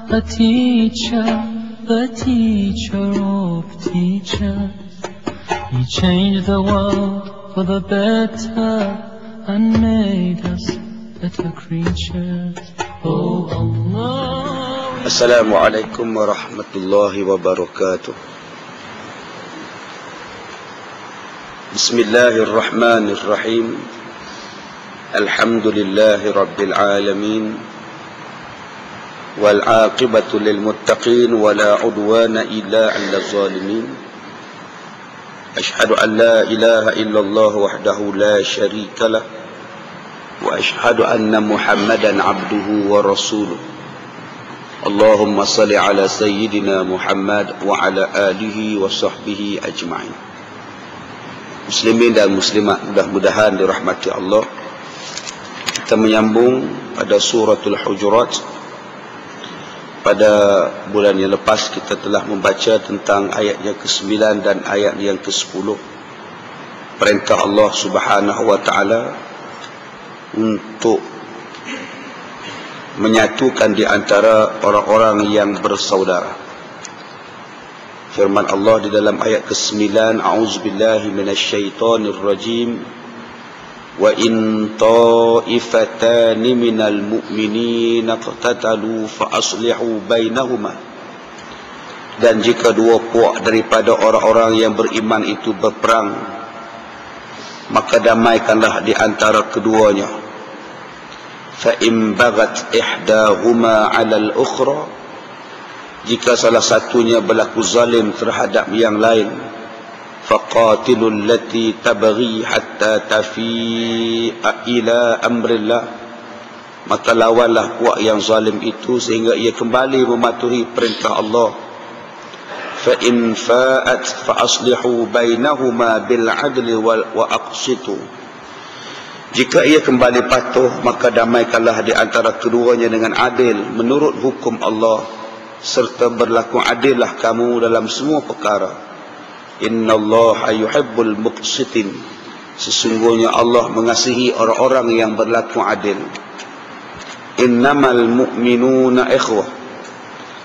a teacher, the teacher of teachers. He changed the world for the better and made us better creatures. Oh Allah. Assalamualaikum warahmatullahi wabarakatuh. Bismillahirrahmanirrahim. Alhamdulillahi rabbil alamin. Wal aqibatu lil muttaqin wa la udwana illa 'alal zalimin. Ashhadu an la ilaha illallah wahdahu la syarika lah wa ashhadu anna Muhammadan 'abduhu wa rasuluh. Allahumma salli ala sayyidina Muhammad wa ala alihi wa sahbihi ajma'in. Muslimin dan muslimat, mudah-mudahan dirahmati Allah. Kita menyambung pada suratul Hujurat. Pada bulan yang lepas kita telah membaca tentang ayat yang ke-9 dan ayat yang ke-10. Perintah Allah Subhanahu wa taala untuk menyatukan di antara orang-orang yang bersaudara. Firman Allah di dalam ayat ke-9, A'udzubillahi minasyaitonir rajim. Wa in ta'ifatani minal mu'minina qatatalu fa aslihu bainahuma. Dan jika dua puak daripada orang-orang yang beriman itu berperang, maka damaikanlah di antara keduanya. Fa in bagat ihdahuma 'alal ukhra, jika salah satunya berlaku zalim terhadap yang lain, faqatilul lati tabghi hatta tafi'a ila amrillah, maka lawanlah puak yang zalim itu sehingga ia kembali mematuhi perintah Allah. Fa in fa'at fa aslihu bainahuma bil 'adli wa aqsitu, jika ia kembali patuh maka damaikanlah di antara keduanya dengan adil menurut hukum Allah, serta berlaku adillah kamu dalam semua perkara. Innallaha yuhibbul muqsitin, sesungguhnya Allah mengasihi orang-orang yang berlaku adil. Innamal mu'minuna ikhwah,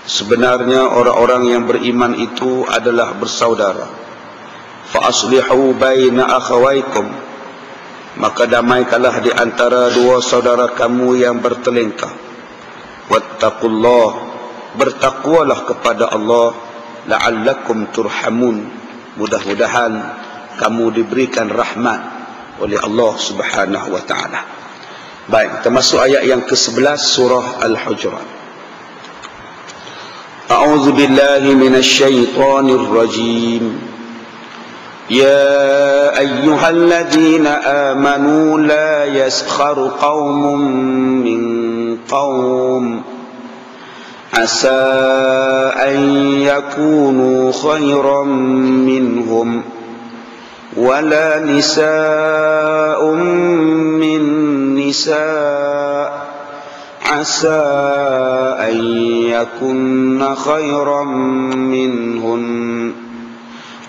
sebenarnya orang-orang yang beriman itu adalah bersaudara. Fa aslihu baina akhawaykum, maka damaikanlah di antara dua saudara kamu yang bertelingkah. Wattaqullah, bertakwalah kepada Allah. La'allakum turhamun, mudah-mudahan kamu diberikan rahmat oleh Allah Subhanahu wa taala. Baik, kita masuk ayat yang ke-11 surah Al-Hujurat. A'udzu billahi minasyaitonir rajim. Ya ayyuhalladzina amanu la yaskharu qaumun min qaum عسى أن يكونوا خيرا منهم ولا نساء من نساء عسى أن يكن خيرا منهن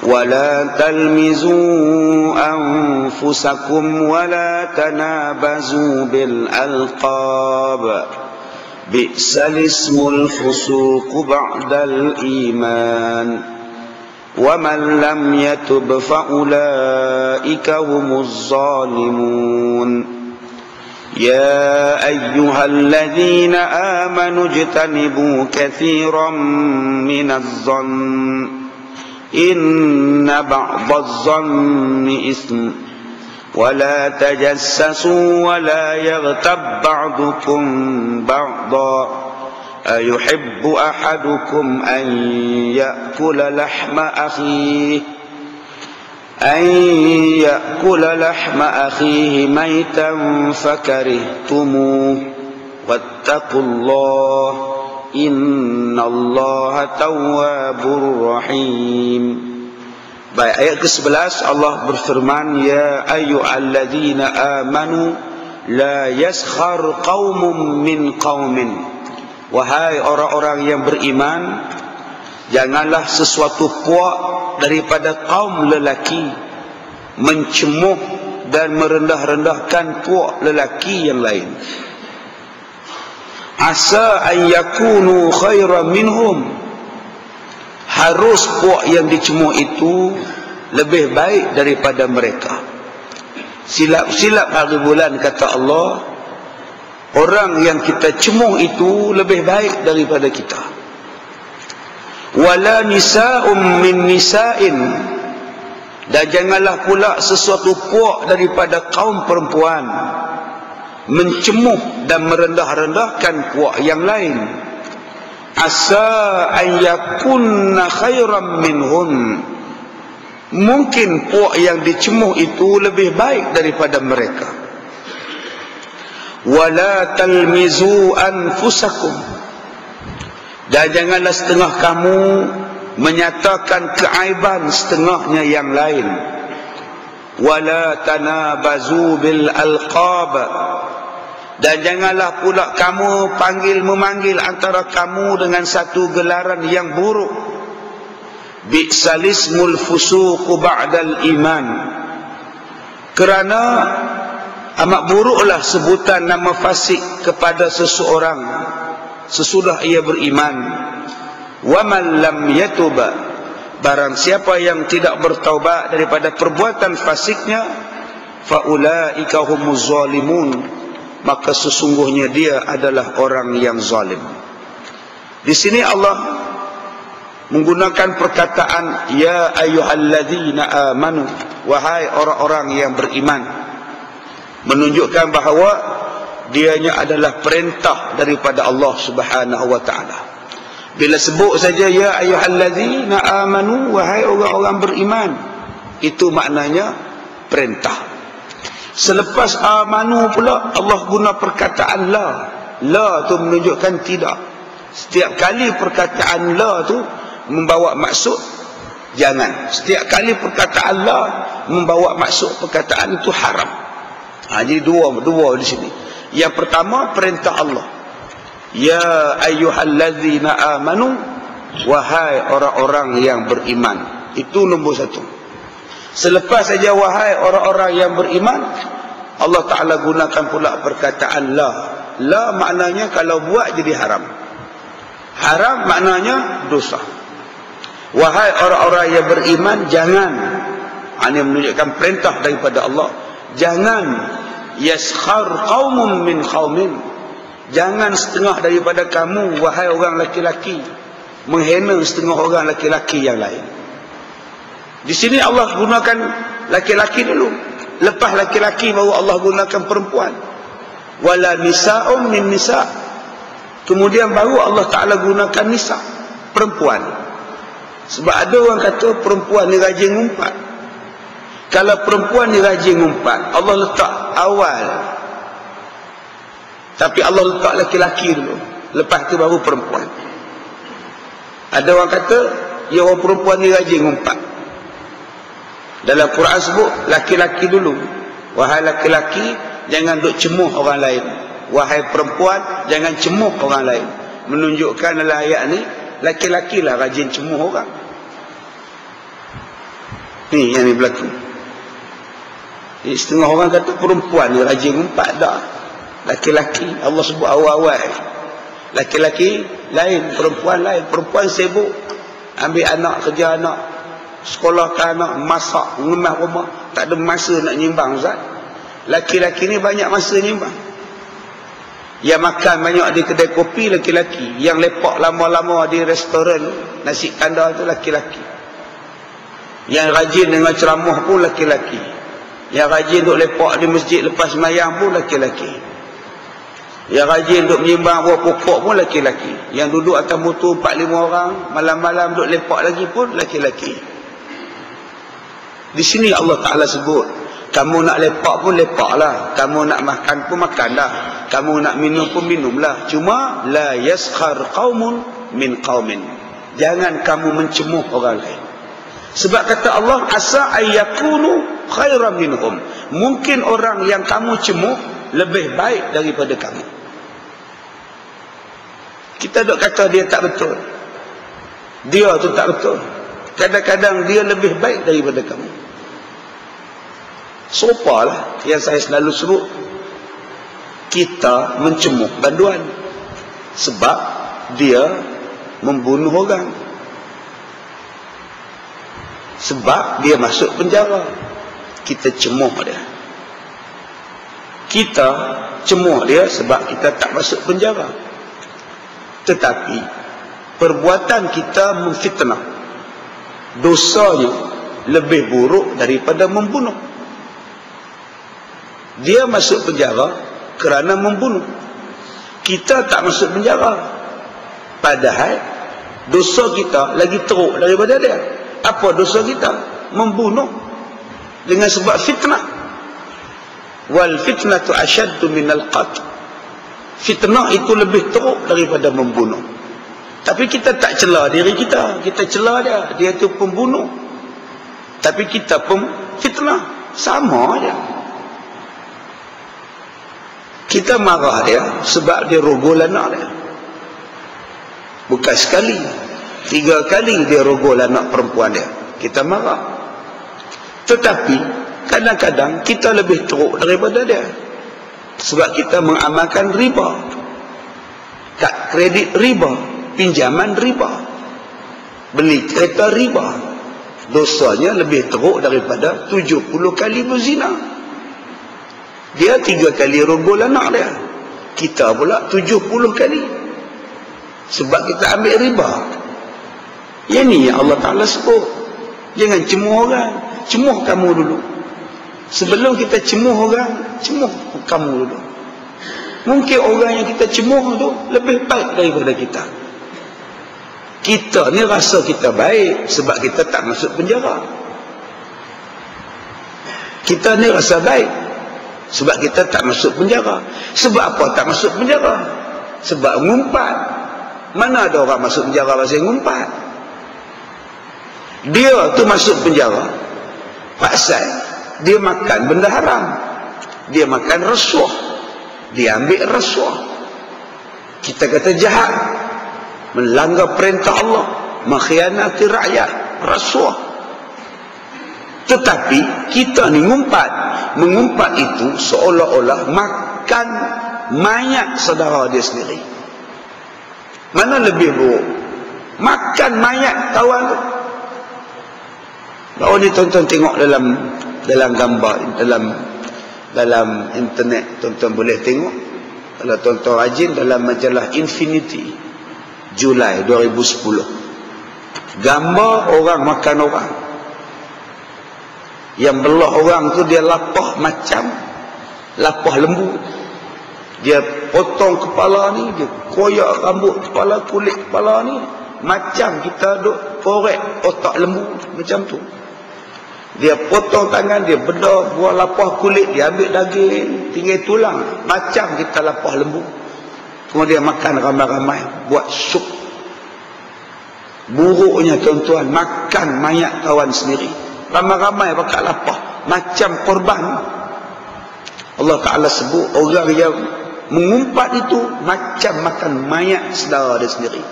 ولا تلمزوا أنفسكم ولا تنابزوا بالألقاب بئس الاسم الفسوق بعد الإيمان ومن لم يتب فأولئك هم الظالمون يا أيها الذين آمنوا اجتنبوا كثيرا من الظن إن بعض الظن إثم ولا تجسسوا ولا يغتب بعضكم بعضا أيحب أحدكم أن يأكل لحم أخيه ميتا فكرهتموه واتقوا الله إن الله تواب رحيم. Baik, ayat ke-11 Allah berfirman, ya ayyuhalladzina amanu la yaskhar qaumun min qaumin, wahai orang-orang yang beriman, janganlah sesuatu puak daripada kaum lelaki mencemooh dan merendah-rendahkan puak lelaki yang lain. asa an yakunu khairan minhum, harus puak yang dicemuh itu lebih baik daripada mereka. Silap-silap hari bulan kata Allah, orang yang kita cemuh itu lebih baik daripada kita. Wala nisa'um min nisa'in, dan janganlah pula sesuatu puak daripada kaum perempuan mencemuh dan merendah-rendahkan puak yang lain. Asa an yakunna khairan minhun, mungkin puak yang dicemuh itu lebih baik daripada mereka. Wala talmizu anfusakum, dan janganlah setengah kamu menyatakan keaiban setengahnya yang lain. Wala tanabazu bil alqab, dan janganlah pula kamu memanggil antara kamu dengan satu gelaran yang buruk. Bi'salismul fusuqu ba'dal iman, kerana amat buruklah sebutan nama fasik kepada seseorang sesudah ia beriman. Wa man lam yatuba, barang siapa yang tidak bertaubat daripada perbuatan fasiknya, fa ulaika humuz zalimun, maka sesungguhnya dia adalah orang yang zalim. Di sini Allah menggunakan perkataan ya ayyuhalladzina amanu, wahai orang-orang yang beriman, menunjukkan bahawa dianya adalah perintah daripada Allah Subhanahu wa taala. Bila sebut saja ya ayyuhalladzina amanu, wahai orang-orang beriman, itu maknanya perintah. Selepas amanu pula Allah guna perkataan la. La tu menunjukkan tidak. Setiap kali perkataan la tu membawa maksud jangan. Setiap kali perkataan la membawa maksud perkataan itu haram. Jadi dua di sini. Yang pertama perintah Allah, ya ayyuhalladzina amanu, wahai orang-orang yang beriman. Itu nombor satu. Selepas saja wahai orang-orang yang beriman, Allah Ta'ala gunakan pula perkataan la. La maknanya kalau buat jadi haram. Haram maknanya dosa. Wahai orang-orang yang beriman, jangan. Ini menunjukkan perintah daripada Allah. Jangan yaskhar qaumun min qaumin, jangan setengah daripada kamu wahai orang laki-laki menghina setengah orang laki-laki yang lain. Di sini Allah gunakan laki-laki dulu, lepas laki-laki baru Allah gunakan perempuan. Wala nisa'um min nisa', kemudian baru Allah Ta'ala gunakan nisa', perempuan. Sebab ada orang kata perempuan ni rajin ngumpat. Kalau perempuan ni rajin ngumpat, Allah letak awal, tapi Allah letak laki-laki dulu, lepas tu baru perempuan. Ada orang kata ya orang perempuan ni rajin ngumpat. Dalam Quran sebut laki-laki dulu. Wahai laki-laki, jangan duk cemuh orang lain. Wahai perempuan, jangan cemuh orang lain. Menunjukkan dalam ayat ni laki-laki lah rajin cemuh orang. Ni yang ni berlaku. Setengah orang kata perempuan ni rajin ngumpat. Tak, laki-laki. Allah sebut awal-awal, laki-laki lain, perempuan lain. Perempuan sibuk ambil anak, kerja anak, sekolahkan anak, masak, mengemas rumah, tak ada masa nak nyimbang. Ustaz, laki-laki ni banyak masa nyimbang. Yang makan banyak di kedai kopi laki-laki, yang lepak lama-lama di restoran nasi kandar tu laki-laki, yang rajin dengan ceramah pun laki-laki, yang rajin duk lepak di masjid lepas sembahyang pun laki-laki, yang rajin duk menyembang buah pokok pun laki-laki, yang duduk atas motor 4-5 orang malam-malam duk lepak lagi pun laki-laki. Di sini Allah Ta'ala sebut, kamu nak lepak pun lepaklah, kamu nak makan pun makanlah, kamu nak minum pun minumlah. Cuma la yaskhar qaumun min qaumin, jangan kamu mencemuh orang lain. Sebab kata Allah, asa ayyakunu khairan minhum, mungkin orang yang kamu cemuh lebih baik daripada kamu. Kita dok kata dia tak betul, dia tu tak betul, kadang-kadang dia lebih baik daripada kamu. Sopalah yang saya selalu sebut, kita mencemuh banduan. Sebab dia membunuh orang. Sebab dia masuk penjara. Kita cemuh dia. Kita cemuh dia sebab kita tak masuk penjara. Tetapi perbuatan kita memfitnah. Dosanya lebih buruk daripada membunuh. Dia masuk penjara kerana membunuh. Kita tak masuk penjara. Padahal dosa kita lagi teruk daripada dia. Apa dosa kita? Membunuh dengan sebab fitnah. Wal fitnatu asyaddu minal qatl. Fitnah itu lebih teruk daripada membunuh. Tapi kita tak cela diri kita. Kita cela dia. Dia itu pembunuh. Tapi kita pun fitnah. Sama aja. Kita marah dia sebab dia rogol anak dia. Bukan sekali. 3 kali dia rogol anak perempuan dia. Kita marah. Tetapi kadang-kadang kita lebih teruk daripada dia. Sebab kita mengamalkan riba. Kad kredit riba. Pinjaman riba. Beli kereta riba. Dosanya lebih teruk daripada 70 kali berzina. Dia 3 kali rogol anak dia. Kita pula 70 kali. Sebab kita ambil riba. Yang ni yang Allah Ta'ala sebut. Jangan cemuh orang. Cemuh kamu dulu. Sebelum kita cemuh orang, cemuh kamu dulu. Mungkin orang yang kita cemuh tu lebih baik daripada kita. Kita ni rasa kita baik sebab kita tak masuk penjara. Kita ni rasa baik sebab kita tak masuk penjara. Sebab apa tak masuk penjara? Sebab ngumpat. Mana ada orang masuk penjara pasal ngumpat? Dia tu masuk penjara pasal dia makan benda haram. Dia makan rasuah. Dia ambil rasuah. Kita kata jahat. Melanggar perintah Allah. Mengkhianati rakyat. Rasuah. Tetapi kita ni ngumpat. Mengumpat itu seolah-olah makan mayat saudara dia sendiri. Mana lebih buruk? Makan mayat kawan tu. Kalau ni tuan-tuan tengok dalam gambar, dalam internet, tuan-tuan boleh tengok. Kalau tuan-tuan rajin dalam majalah Infinity Julai 2010. Gambar orang makan orang. Yang belah orang tu dia lapah macam lapah lembu. Dia potong kepala ni, dia koyak rambut kepala, kulit kepala ni macam kita duk korek otak lembu macam tu. Dia potong tangan, dia bedah buah lapah kulit, dia ambil daging, tinggal tulang macam kita lapah lembu. Kemudian makan ramai-ramai, buat sup. Buruknya tuan-tuan, makan mayat kawan sendiri ramai-ramai pakai lapah macam korban. Allah Ta'ala sebut orang yang mengumpat itu macam makan mayat saudara dia sendiri.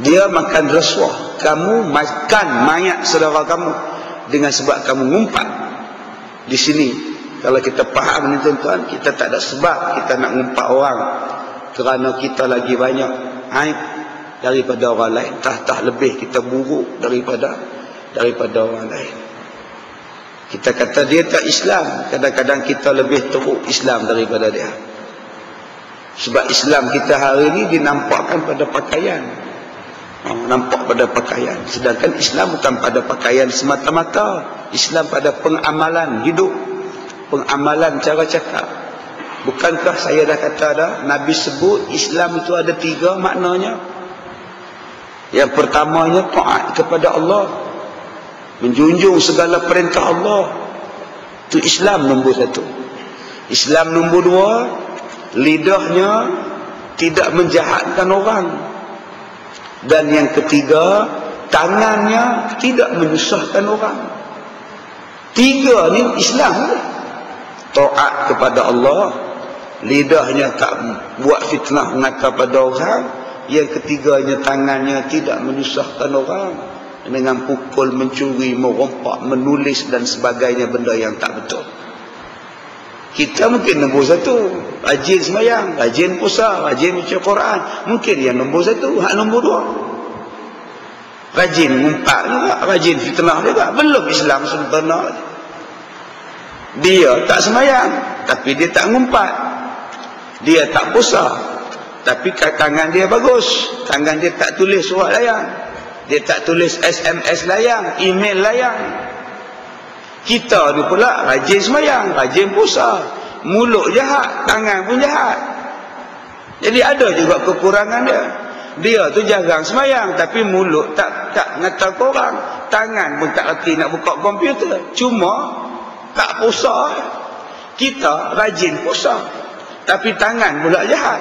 Dia makan rasuah. Kamu makan mayat saudara kamu dengan sebab kamu ngumpat. Di sini kalau kita faham ni tuan-tuan, kita tak ada sebab kita nak ngumpat orang kerana kita lagi banyak aib daripada orang lain. Tak lebih kita buruk daripada orang lain. Kita kata dia tak Islam, kadang-kadang kita lebih teruk Islam daripada dia. Sebab Islam kita hari ini dinampakkan pada pakaian. Nampak pada pakaian. Sedangkan Islam bukan pada pakaian semata-mata. Islam pada pengamalan hidup, pengamalan cara cakap. Bukankah saya dah kata dah, Nabi sebut Islam itu ada 3 maknanya. Yang pertamanya taat kepada Allah, menjunjung segala perintah Allah. Itu Islam nombor 1. Islam nombor 2, lidahnya tidak menjahatkan orang. Dan yang ketiga, tangannya tidak menyusahkan orang. 3 ni Islam. Taat kepada Allah, lidahnya tak buat fitnah mengata pada orang. Yang ketiganya, tangannya tidak menyusahkan orang dengan pukul, mencuri, merompak, menulis dan sebagainya benda yang tak betul. Kita mungkin nombor satu, rajin sembahyang, rajin puasa, rajin baca Quran. Mungkin yang nombor satu, hak nombor dua. Rajin ngumpat juga, rajin fitnah juga. Belum Islam sempurna. Dia tak sembahyang, tapi dia tak ngumpat. Dia tak puasa, tapi tangan dia bagus. Tangan dia tak tulis surat layang. Dia tak tulis SMS layang, email layang. Kita ni pula rajin sembahyang, rajin puasa, mulut jahat, tangan pun jahat. Jadi ada juga kekurangan dia. Dia tu jarang sembahyang, tapi mulut tak ngata korang, tangan pun tak reti nak buka komputer, cuma tak puasa. Kita rajin puasa, tapi tangan pula jahat.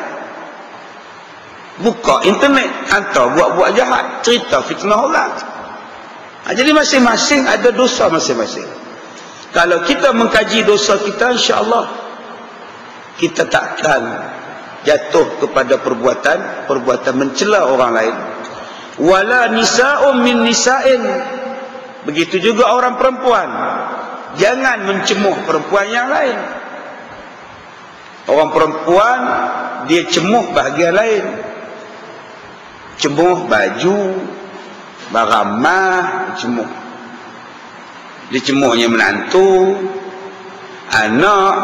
Buka internet, hantar buat-buat jahat, cerita fitnah orang. Jadi masing-masing ada dosa masing-masing. Kalau kita mengkaji dosa kita, insya-Allah kita takkan jatuh kepada perbuatan mencela orang lain. Wala nisa'un min nisa'in. Begitu juga orang perempuan, jangan mencemuh perempuan yang lain. Orang perempuan dia cemuh bahagian lain. Cemuh baju, barang mah, cemuh. Dia cemuhnya menantu, anak,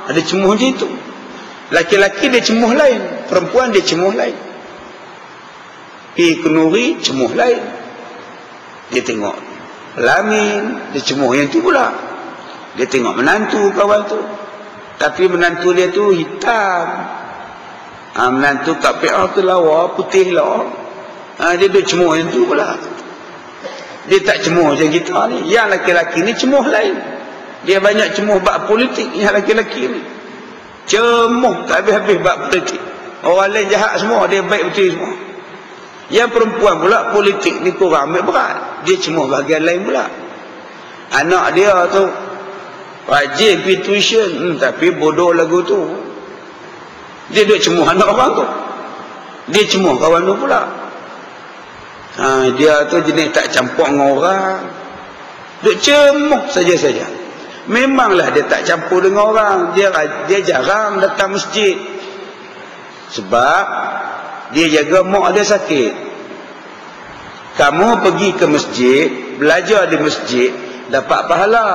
ada cemuh macam itu. Laki-laki dia cemuh lain, perempuan dia cemuh lain. Pergi kenuri, cemuh lain. Dia tengok lamin, dia cemuh yang tu pula. Dia tengok menantu kawan tu, tapi menantu dia tu hitam. Menantu kat PA tu lawa, putih lah. Dia duduk cemuh yang tu pula. Dia tak cemuh macam kita ni. Yang laki-laki ni cemuh lain. Dia banyak cemuh bab politik. Yang laki-laki ni cemuh tak habis-habis bab politik. Orang lain jahat semua, dia baik betul semua. Yang perempuan pula politik ni kurang ambil berat, dia cemuh bahagian lain pula. Anak dia tu rajin pergi tuition, tapi bodoh lagu tu. Dia duduk cemuh anak orang tu, dia cemuh kawan tu pula. Dia tu jenis tak campur dengan orang, duk cemuh saja-saja. Memanglah dia tak campur dengan orang, dia jarang datang masjid, sebab dia jaga mak dia sakit. Kamu pergi ke masjid, belajar di masjid, dapat pahala.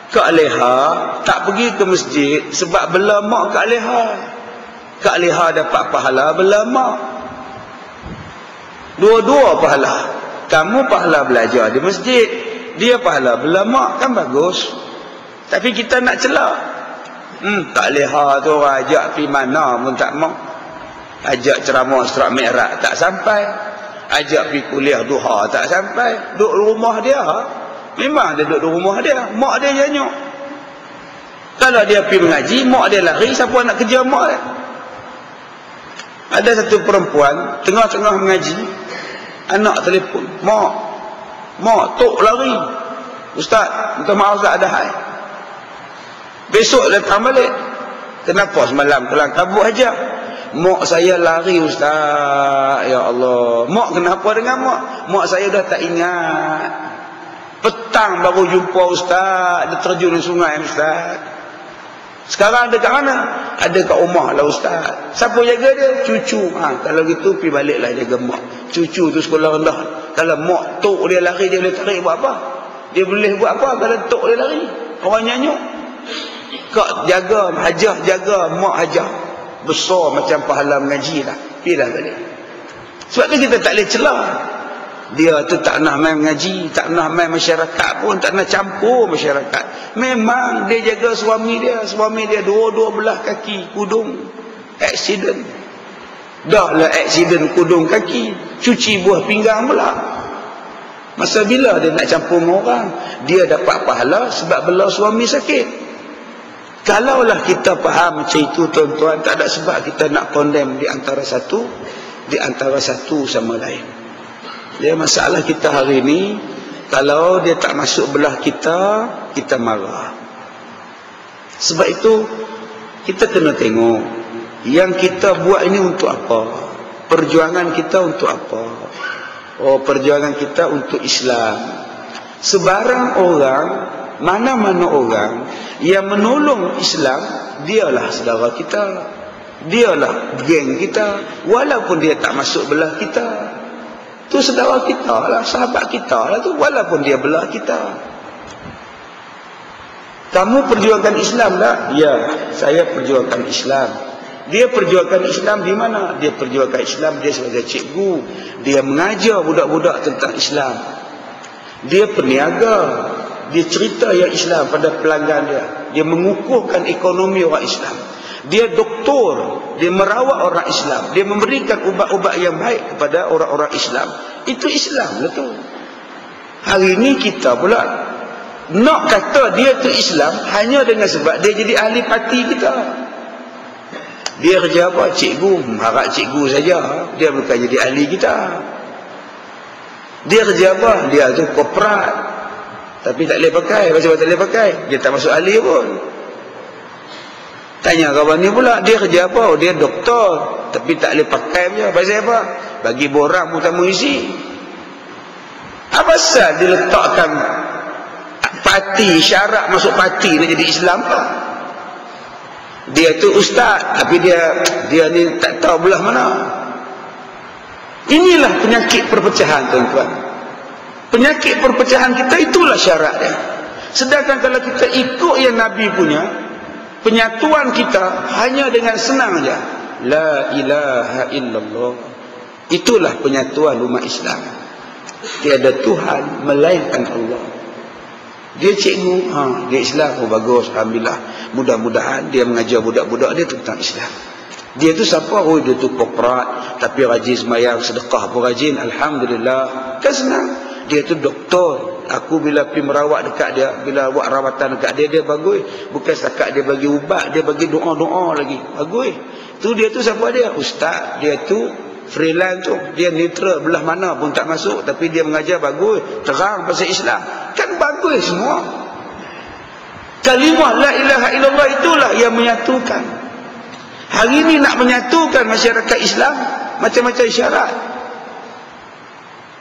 Kak Leha tak pergi ke masjid sebab bela mak Kak Leha. Kak Leha dapat pahala bela mak. Dua-dua pahala. Kamu pahala belajar di masjid, dia pahala bela mak, kan bagus. Tapi kita nak celah. Kak Leha tu orang ajak pergi mana pun tak mau. Ajak ceramah Isra Mi'raj tak sampai. Ajak pergi kuliah duha tak sampai. Duduk rumah dia. Memang dia duduk rumah dia. Mak dia janyuk. Kalau dia pergi mengaji, mak dia lari, siapa nak kerja mak dia? Ada satu perempuan tengah-tengah mengaji, anak telefon, mak tok lari, ustaz minta maaf tak ada hai. Besok datang balik, kenapa semalam kelang kabut aja? Mak saya lari ustaz. Ya Allah, mak kenapa dengan mak? Mak saya dah tak ingat. Petang baru jumpa ustaz, dia terjun di sungai ustaz. Sekarang ada kat mana? Ada kat rumah lah ustaz. Siapa jaga dia? Cucu. Kalau gitu pergi baliklah jaga mak. Cucu tu sekolah rendah. Kalau mak tok dia lari, dia boleh tarik buat apa? Dia boleh buat apa kalau tok dia lari? Orang nyanyuk. Kak jaga hajah, jaga mak hajah. Besar macam pahala mengaji lah. Pergilah balik. Sebab tu kita tak boleh celah. Dia tu tak nak main mengaji, tak nak main masyarakat pun, tak nak campur masyarakat. Memang dia jaga suami dia dua-dua belah kaki kudung, aksiden. Dah lah aksiden kudung kaki, cuci buah pinggang pula. Masa bila dia nak campur dengan orang? Dia dapat pahala sebab bela suami sakit. Kalaulah kita faham macam itu tuan-tuan, tak ada sebab kita nak condemn di antara satu sama lain. Dia masalah kita hari ini, kalau dia tak masuk belah kita, kita marah. Sebab itu kita kena tengok yang kita buat ini untuk apa, perjuangan kita untuk apa. Perjuangan kita untuk Islam. Sebarang orang mana-mana orang yang menolong Islam, dialah saudara kita, dialah geng kita, walaupun dia tak masuk belah kita. Tu saudara kita lah, sahabat kita lah tu, walaupun dia belah kita. Kamu perjuangkan Islam tak? Ya, saya perjuangkan Islam. Dia perjuangkan Islam di mana? Dia perjuangkan Islam, dia sebagai cikgu. Dia mengajar budak-budak tentang Islam. Dia peniaga. Dia cerita yang Islam pada pelanggan dia. Dia mengukuhkan ekonomi orang Islam. Dia doktor. Dia merawat orang Islam. Dia memberikan ubat-ubat yang baik kepada orang-orang Islam. Itu Islam lah tu. Hari ini kita pula nak kata dia tu Islam hanya dengan sebab dia jadi ahli parti kita. Dia kerja apa? Cikgu. Harap cikgu saja. Dia bukan jadi ahli kita. Dia kerja apa? Dia tu korporat. Tapi tak boleh pakai. Macam tak boleh pakai? Dia tak masuk ahli pun. Tanya kawan ni pula, dia kerja apa? Dia doktor. Tapi tak boleh pakai punya. Pasal apa? Bagi borang pun tak mengisi. Apa pasal dia letakkan parti, syarat masuk parti nak jadi Islam tak? Dia tu ustaz, tapi dia ni tak tahu belah mana. Inilah penyakit perpecahan, tuan-tuan. Penyakit perpecahan kita, itulah syarat dia. Sedangkan kalau kita ikut yang Nabi punya, penyatuan kita hanya dengan senang saja. La ilaha illallah. Itulah penyatuan umat Islam. Tiada Tuhan melainkan Allah. Dia cikgu, dia Islam, oh bagus, alhamdulillah. Mudah-mudahan dia mengajar budak-budak dia tentang Islam. Dia tu siapa? Oh, dia tu korporat, tapi rajin sembahyang, sedekah pun rajin, alhamdulillah. Kan senang. Dia tu doktor. Aku bila pergi merawat dekat dia, bila buat rawatan dekat dia, dia bagus. Bukan setakat dia bagi ubat, dia bagi doa-doa lagi. Bagus. Tu dia tu siapa dia? Ustaz. Dia tu freelance tu. Dia neutral, belah mana pun tak masuk, tapi dia mengajar bagus, terang pasal Islam. Kan bagus semua. Kalimah la ilaha illallah itulah yang menyatukan. Hari ini nak menyatukan masyarakat Islam, macam-macam syarat.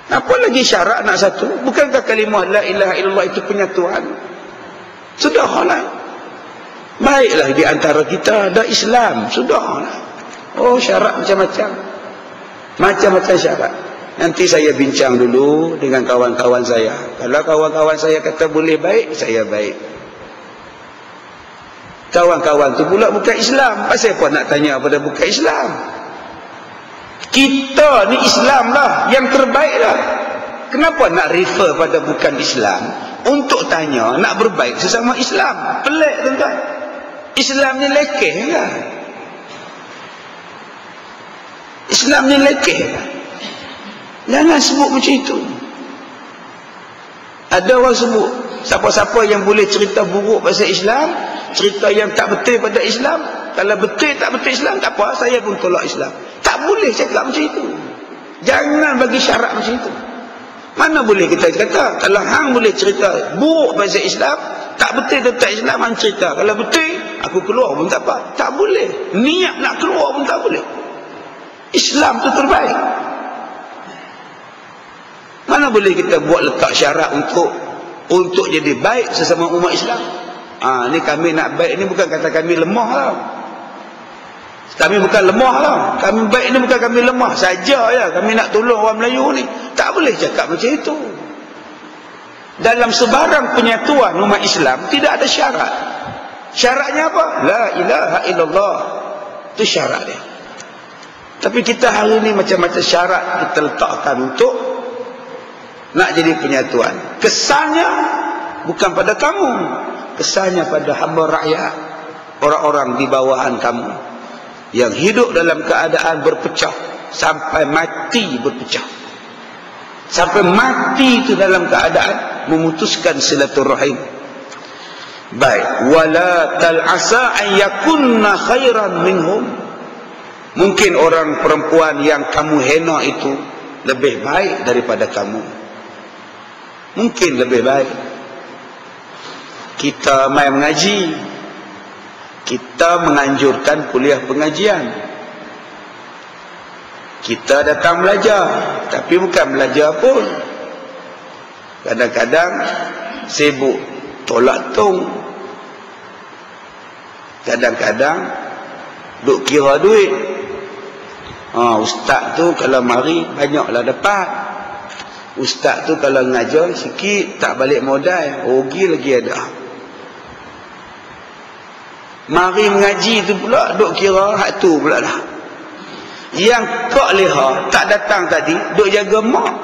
Apa lagi syarat nak satu? Bukankah kalimah la ilaha illallah itu penyatuan? Sudahlah. Baiklah di antara kita ada Islam, sudahlah. Oh, syarat macam-macam. Macam-macam syarat. Nanti saya bincang dulu dengan kawan-kawan saya. Kalau kawan-kawan saya kata boleh baik, saya baik. Kawan-kawan tu pula bukan Islam. Pasal apa nak tanya pada bukan Islam? Kita ni Islam lah, yang terbaik lah. Kenapa nak refer pada bukan Islam untuk tanya nak berbaik sesama Islam? Pelik, tuan-tuan. Islam ni lekeh kan? Islam ni lekeh kan? Jangan sebut macam itu. Ada orang sebut, siapa-siapa yang boleh cerita buruk pasal Islam, cerita yang tak betul pada Islam, kalau betul tak betul Islam, tak apa, saya pun tolak Islam. Tak boleh cakap macam itu. Jangan bagi syarat macam itu. Mana boleh kita kata, kalau hang boleh cerita buruk pasal Islam, tak betul tentang Islam, hang cerita. Kalau betul, aku keluar pun tak apa. Tak boleh. Niat nak keluar pun tak boleh. Islam tu terbaik. Mana boleh kita buat letak syarat untuk jadi baik sesama umat Islam? Ni kami nak baik ni bukan kata kami lemah lah. Kami bukan lemah lah. Kami baik ni bukan kami lemah saja ya. Kami nak tolong orang Melayu ni. Tak boleh cakap macam itu. Dalam sebarang penyatuan umat Islam tidak ada syarat. Syaratnya apa? La ilaha illallah. Itu syarat dia. Tapi kita hari ni macam-macam syarat kita letakkan untuk nak jadi penyatuan. Kesannya bukan pada kamu. Kesannya pada hamba rakyat, orang-orang di bawahan kamu yang hidup dalam keadaan berpecah sampai mati berpecah. Sampai mati itu dalam keadaan memutuskan silaturahim. Baik, wala tal'asa an yakunna khairan minhum. Mungkin orang perempuan yang kamu hina itu lebih baik daripada kamu. Mungkin lebih baik. Kita main mengaji, kita menganjurkan kuliah pengajian, kita datang belajar, tapi bukan belajar pun. Kadang-kadang sibuk tolak tong. Kadang-kadang duk kira duit. Ustaz tu kalau mari banyaklah dapat. Ustaz tu kalau ngajar sikit tak balik modal, rugi lagi ada. Mari mengaji tu pula duk kira hak tu pula dah. Yang kak leha tak datang tadi duk jaga mak.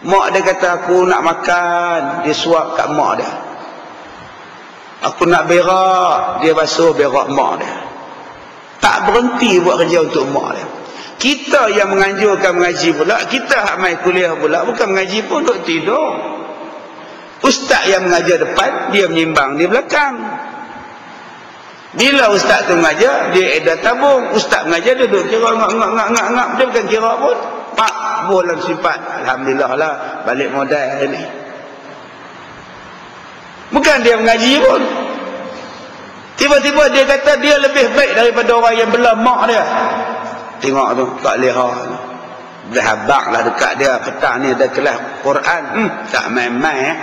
Mak dia kata aku nak makan, dia suap kat mak dia. Aku nak berak, dia basuh berak mak dia. Tak berhenti buat kerja untuk mak dia. Kita yang menganjurkan mengaji pula, kita hak mai kuliah pula, bukan mengaji pun duk tidur. Ustaz yang mengajar depan, dia menyimbang di belakang. Bila ustaz tu mengajar, dia edah tabung. Ustaz mengajar, dia duduk kira ngak. Dia bukan kira pun. Pak, bolan sifat. Alhamdulillah lah, balik modal hari ni. Bukan dia mengaji pun. Tiba-tiba dia kata dia lebih baik daripada orang yang belah mak dia. Tengok tu, Kak Leha tu. Berhabak lah dekat dia. Petang ni ada kelas Quran. Tak main-main.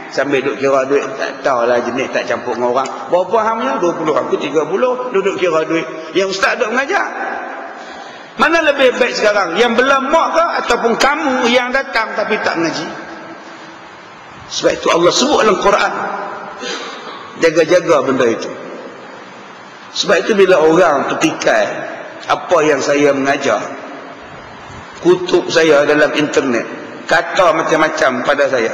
Sambil duduk kira duit. Tak tahulah jenis tak campur dengan orang. Berapa hamnya? 20. Aku 30. Duduk kira duit. Yang ustaz duduk mengajar. Mana lebih baik sekarang? Yang belah mak ke? Ataupun kamu yang datang tapi tak mengaji? Sebab itu Allah sebut dalam Quran. Jaga-jaga benda itu. Sebab itu bila orang petikai apa yang saya mengajar, kutub saya dalam internet, kata macam-macam pada saya.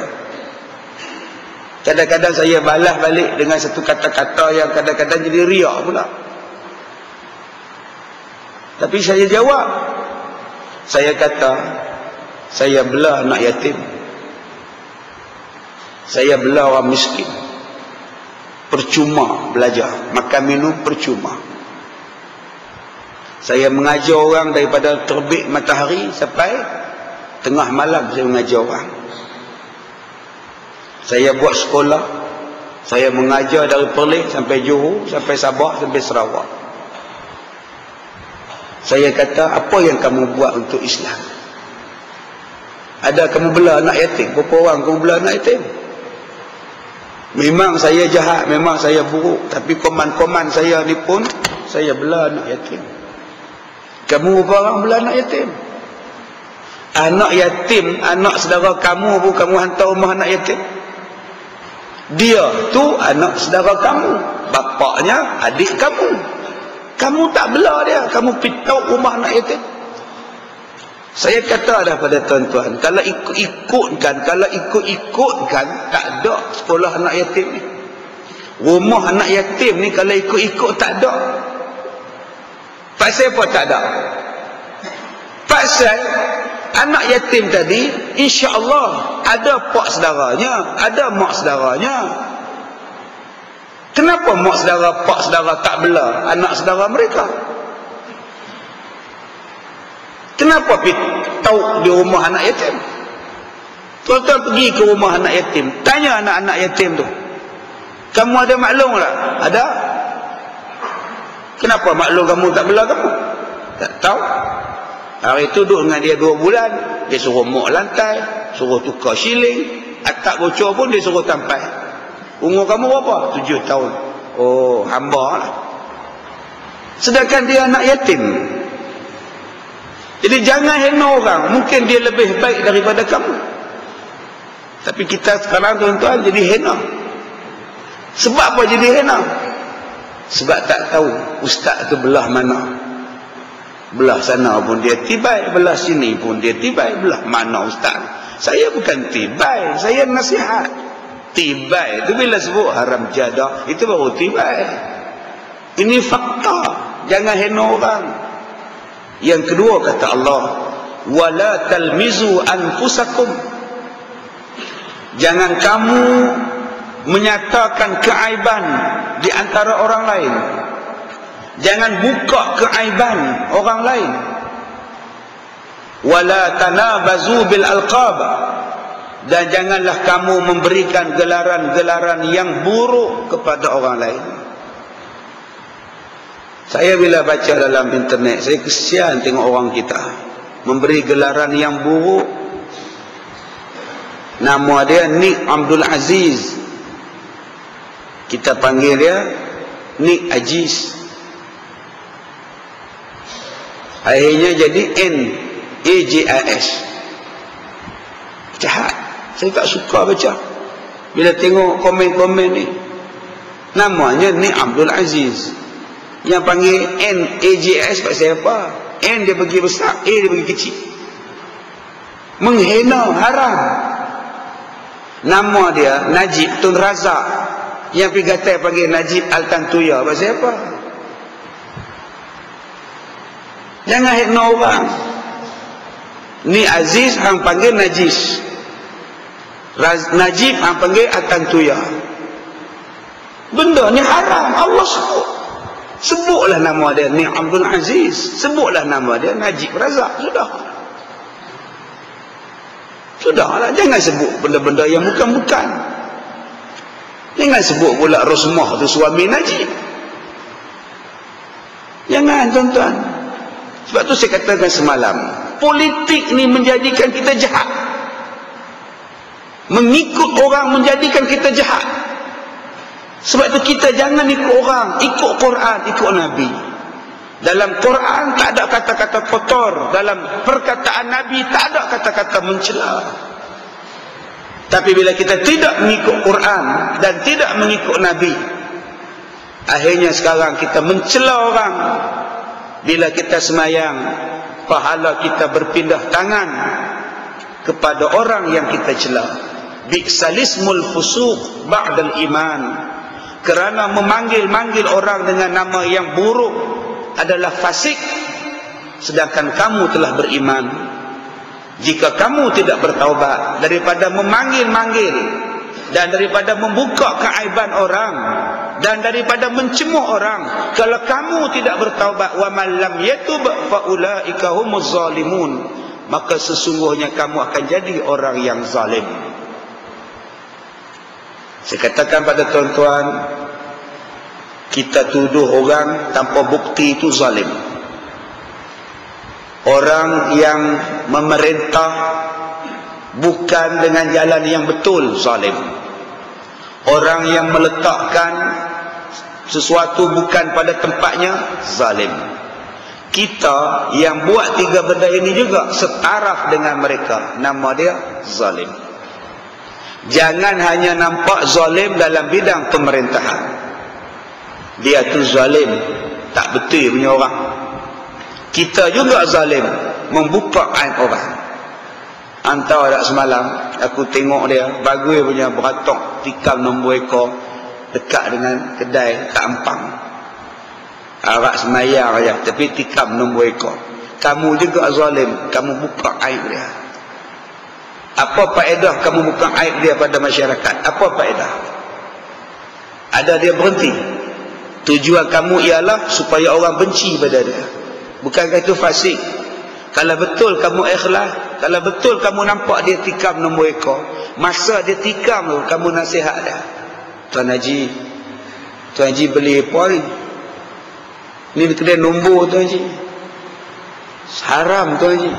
Kadang-kadang saya balas balik dengan satu kata-kata yang kadang-kadang jadi riak pula. Tapi saya jawab. Saya kata, saya belah anak yatim. Saya belah orang miskin. Percuma belajar. Makan minum percuma. Saya mengajar orang daripada terbit matahari sampai tengah malam saya mengajar orang. Saya buat sekolah. Saya mengajar dari Perlis sampai Johor, sampai Sabah, sampai Sarawak. Saya kata, apa yang kamu buat untuk Islam? Ada kamu belah anak yatim? Berapa orang kamu belah anak yatim? Memang saya jahat, memang saya buruk. Tapi koman-koman saya ni pun, saya belah anak yatim. Kamu berapa orang belah anak yatim? Anak yatim, anak saudara kamu pun kamu hantar rumah anak yatim. Dia tu anak saudara kamu. Bapaknya adik kamu. Kamu tak belah dia. Kamu pitau rumah anak yatim. Saya kata dah pada tuan-tuan, kalau ikut-ikutkan, tak ada sekolah anak yatim ni. Rumah anak yatim ni kalau ikut-ikut tak ada. Pasal apa tak ada? Pasal anak yatim tadi, insya-Allah ada pak saudaranya, ada mak saudaranya. Kenapa mak saudara, pak saudara tak bela anak saudara mereka? Kenapa tahu di rumah anak yatim? Tuan-tuan pergi ke rumah anak yatim, tanya anak-anak yatim tu, kamu ada maklum tak? Ada. Kenapa maklum kamu tak bela kamu? Tak tahu. Hari itu duduk dengan dia 2 bulan, dia suruh mok lantai, suruh tukar shilling, atap bocor pun dia suruh tampai. Umur kamu berapa? 7 tahun. Oh, hamba lah. Sedangkan dia anak yatim. Jadi jangan hina orang. Mungkin dia lebih baik daripada kamu. Tapi kita sekarang tuan-tuan jadi hina. Sebab apa jadi hina? Sebab tak tahu ustaz tu belah mana. Belah sana pun dia tibai, belah sini pun dia tibai. Belah mana ustaz? Saya bukan tibai, saya nasihat. Tibai itu bila sebut haram jadah, itu baru tibai. Ini fakta. Jangan hina orang. Yang kedua kata Allah, wala talmizu anfusakum. Jangan kamu menyatakan keaiban di antara orang lain. Jangan buka keaiban orang lain. Wala tanabazu bil alqab. Dan janganlah kamu memberikan gelaran-gelaran yang buruk kepada orang lain. Saya bila baca dalam internet, saya kesian tengok orang kita memberi gelaran yang buruk. Nama dia Nik Abdul Aziz. Kita panggil dia Nik Aziz. Akhirnya jadi NAJIS. Jahat. Saya tak suka baca bila tengok komen-komen ni. Namanya Nik Abdul Aziz. Yang panggil NAJIS pasal apa? N dia bagi besar, A dia bagi kecil. Menghina, haram. Nama dia Najib Tun Razak. Yang pergi kata panggil Najib Al-Tantuya pasal apa? Jangan hina orang. Ni Aziz hang panggil Najis. Najib hang panggil Al-Tantuya. Benda ni haram. Allah sebut. Sebutlah nama dia Ni Abdul Aziz. Sebutlah nama dia Najib Razak. Sudahlah. Jangan sebut benda-benda yang bukan-bukan. Jangan sebut pula Rosmah tu suami Najib. Jangan, tuan-tuan. Sebab tu saya katakan semalam, politik ni menjadikan kita jahat. Mengikut orang menjadikan kita jahat. Sebab tu kita jangan ikut orang, ikut Quran, ikut Nabi. Dalam Quran tak ada kata-kata kotor, dalam perkataan Nabi tak ada kata-kata mencela. Tapi bila kita tidak mengikut Quran dan tidak mengikut Nabi, akhirnya sekarang kita mencela orang. Bila kita semayang, pahala kita berpindah tangan kepada orang yang kita cela. Bi'salismul fusuq ba'dal iman. Kerana memanggil-manggil orang dengan nama yang buruk adalah fasik, sedangkan kamu telah beriman. Jika kamu tidak bertaubat daripada memanggil-manggil dan daripada membuka keaiban orang dan daripada mencemooh orang, kalau kamu tidak bertaubat, wa man lam yatub fa ulaika humuz zalimun, maka sesungguhnya kamu akan jadi orang yang zalim. Saya katakan pada tuan-tuan, kita tuduh orang tanpa bukti itu zalim. Orang yang memerintah bukan dengan jalan yang betul, zalim. Orang yang meletakkan sesuatu bukan pada tempatnya, zalim. Kita yang buat tiga benda ini juga setaraf dengan mereka, nama dia zalim. Jangan hanya nampak zalim dalam bidang pemerintahan. Dia tu zalim, tak betul punya orang. Kita juga zalim, membuka aib orang. Hantar tak semalam, aku tengok dia, bagus punya beratok, tikam nombor ekor, dekat dengan kedai Kak Empang. Arak semayang aja, tapi tikam nombor ekor. Kamu juga zalim, kamu buka aib dia. Apa faedah kamu buka aib dia pada masyarakat? Apa faedah? Ada dia berhenti. Tujuan kamu ialah supaya orang benci pada dia. Bukankah itu fasik? Kalau betul kamu ikhlas, kalau betul kamu nampak dia tikam nombor ekor, masa dia tikam tu kamu nasihat dia. Tuan Haji beli apa ni? Ni kedai nombor Tuan Haji. Haram Tuan Haji.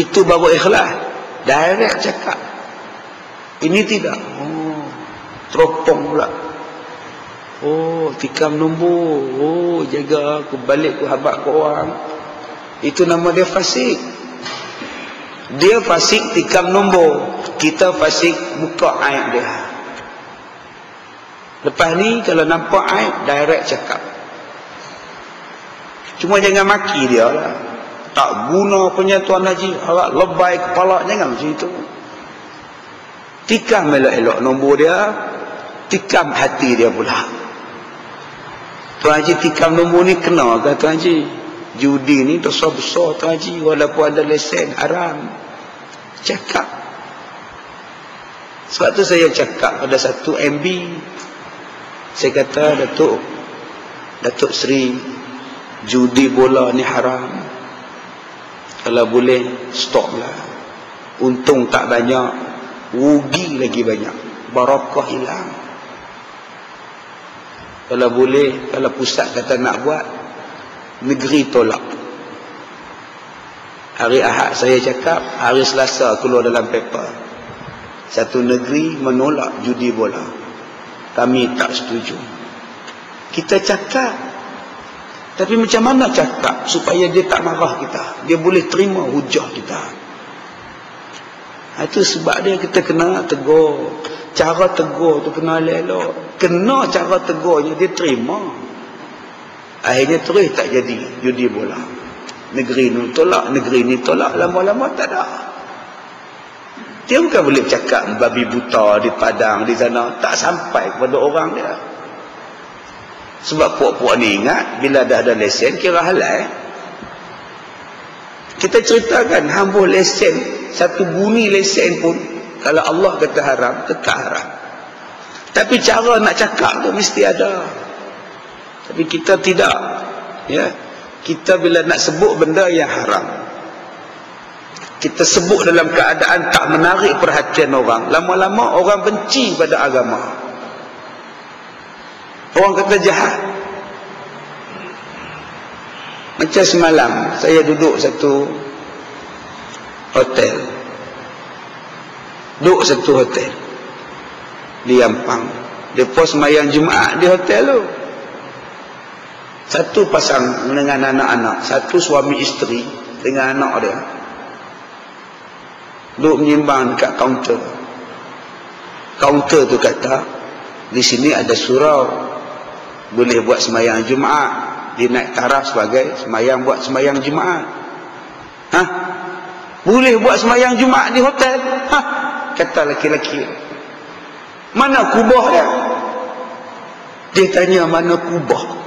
Itu baru ikhlas. Direct cakap. Ini tidak. Oh, teropong pula. Oh, tikam nombor. Oh, jaga aku balik aku habak ke orang. Itu nama dia fasik. Dia fasik tikam nombor, kita fasik buka aib dia. Lepas ni kalau nampak aib, direct cakap. Cuma jangan maki dia lah. Tak guna punya Tuan Haji, harap lebay kepala, jangan macam itu. Tikam elok-elok nombor dia, tikam hati dia pula. Tuan Haji tikam nombor ni kena ke Tuan Haji? Judi ni dosa besar Tuan Haji, walaupun ada lesen haram. Cakap. Sebab tu saya cakap pada 1 MB, saya kata Datuk Seri, judi bola ni haram. Kalau boleh stop lah. Untung tak banyak, rugi lagi banyak, barakah hilang. Kalau boleh, kalau pusat kata nak buat, negeri tolak. Hari Ahad saya cakap, hari Selasa keluar dalam paper, satu negeri menolak judi bola. kami tak setuju. Kita cakap, tapi macam mana cakap supaya dia tak marah kita, dia boleh terima hujah kita. Itu sebab dia kita kena tegur. Cara tegur tu kena elok. Kena cara tegurnya dia terima. Akhirnya terus tak jadi judi bola. Negeri ni tolak, negeri ni tolak, lama-lama tak ada. Dia bukan boleh cakap babi buta di Padang di sana, tak sampai kepada orang dia. Sebab puak-puak ni ingat bila dah ada lesen kira halal. Kita ceritakan hambuh lesen, satu bunyi lesen pun kalau Allah kata haram, tetap haram. Tapi cara nak cakap tu mesti ada. Tapi kita tidak, ya. Kita bila nak sebut benda yang haram, kita sebut dalam keadaan tak menarik perhatian orang, lama-lama orang benci pada agama. Orang kata jahat. Macam semalam saya duduk satu hotel. Duduk satu hotel di Ampang. Depa sembahyang Jumaat di hotel tu. Satu pasang dengan anak-anak, satu suami isteri dengan anak dia. Duduk menyimbang dekat kaunter. Kaunter tu kata, di sini ada surau, boleh buat sembahyang Jumaat. Dia naik taraf sebagai sembahyang, buat sembahyang Jumaat. Hah? Boleh buat sembahyang Jumaat di hotel? Hah? Kata laki-laki. Mana kubah dia? Dia tanya mana kubah.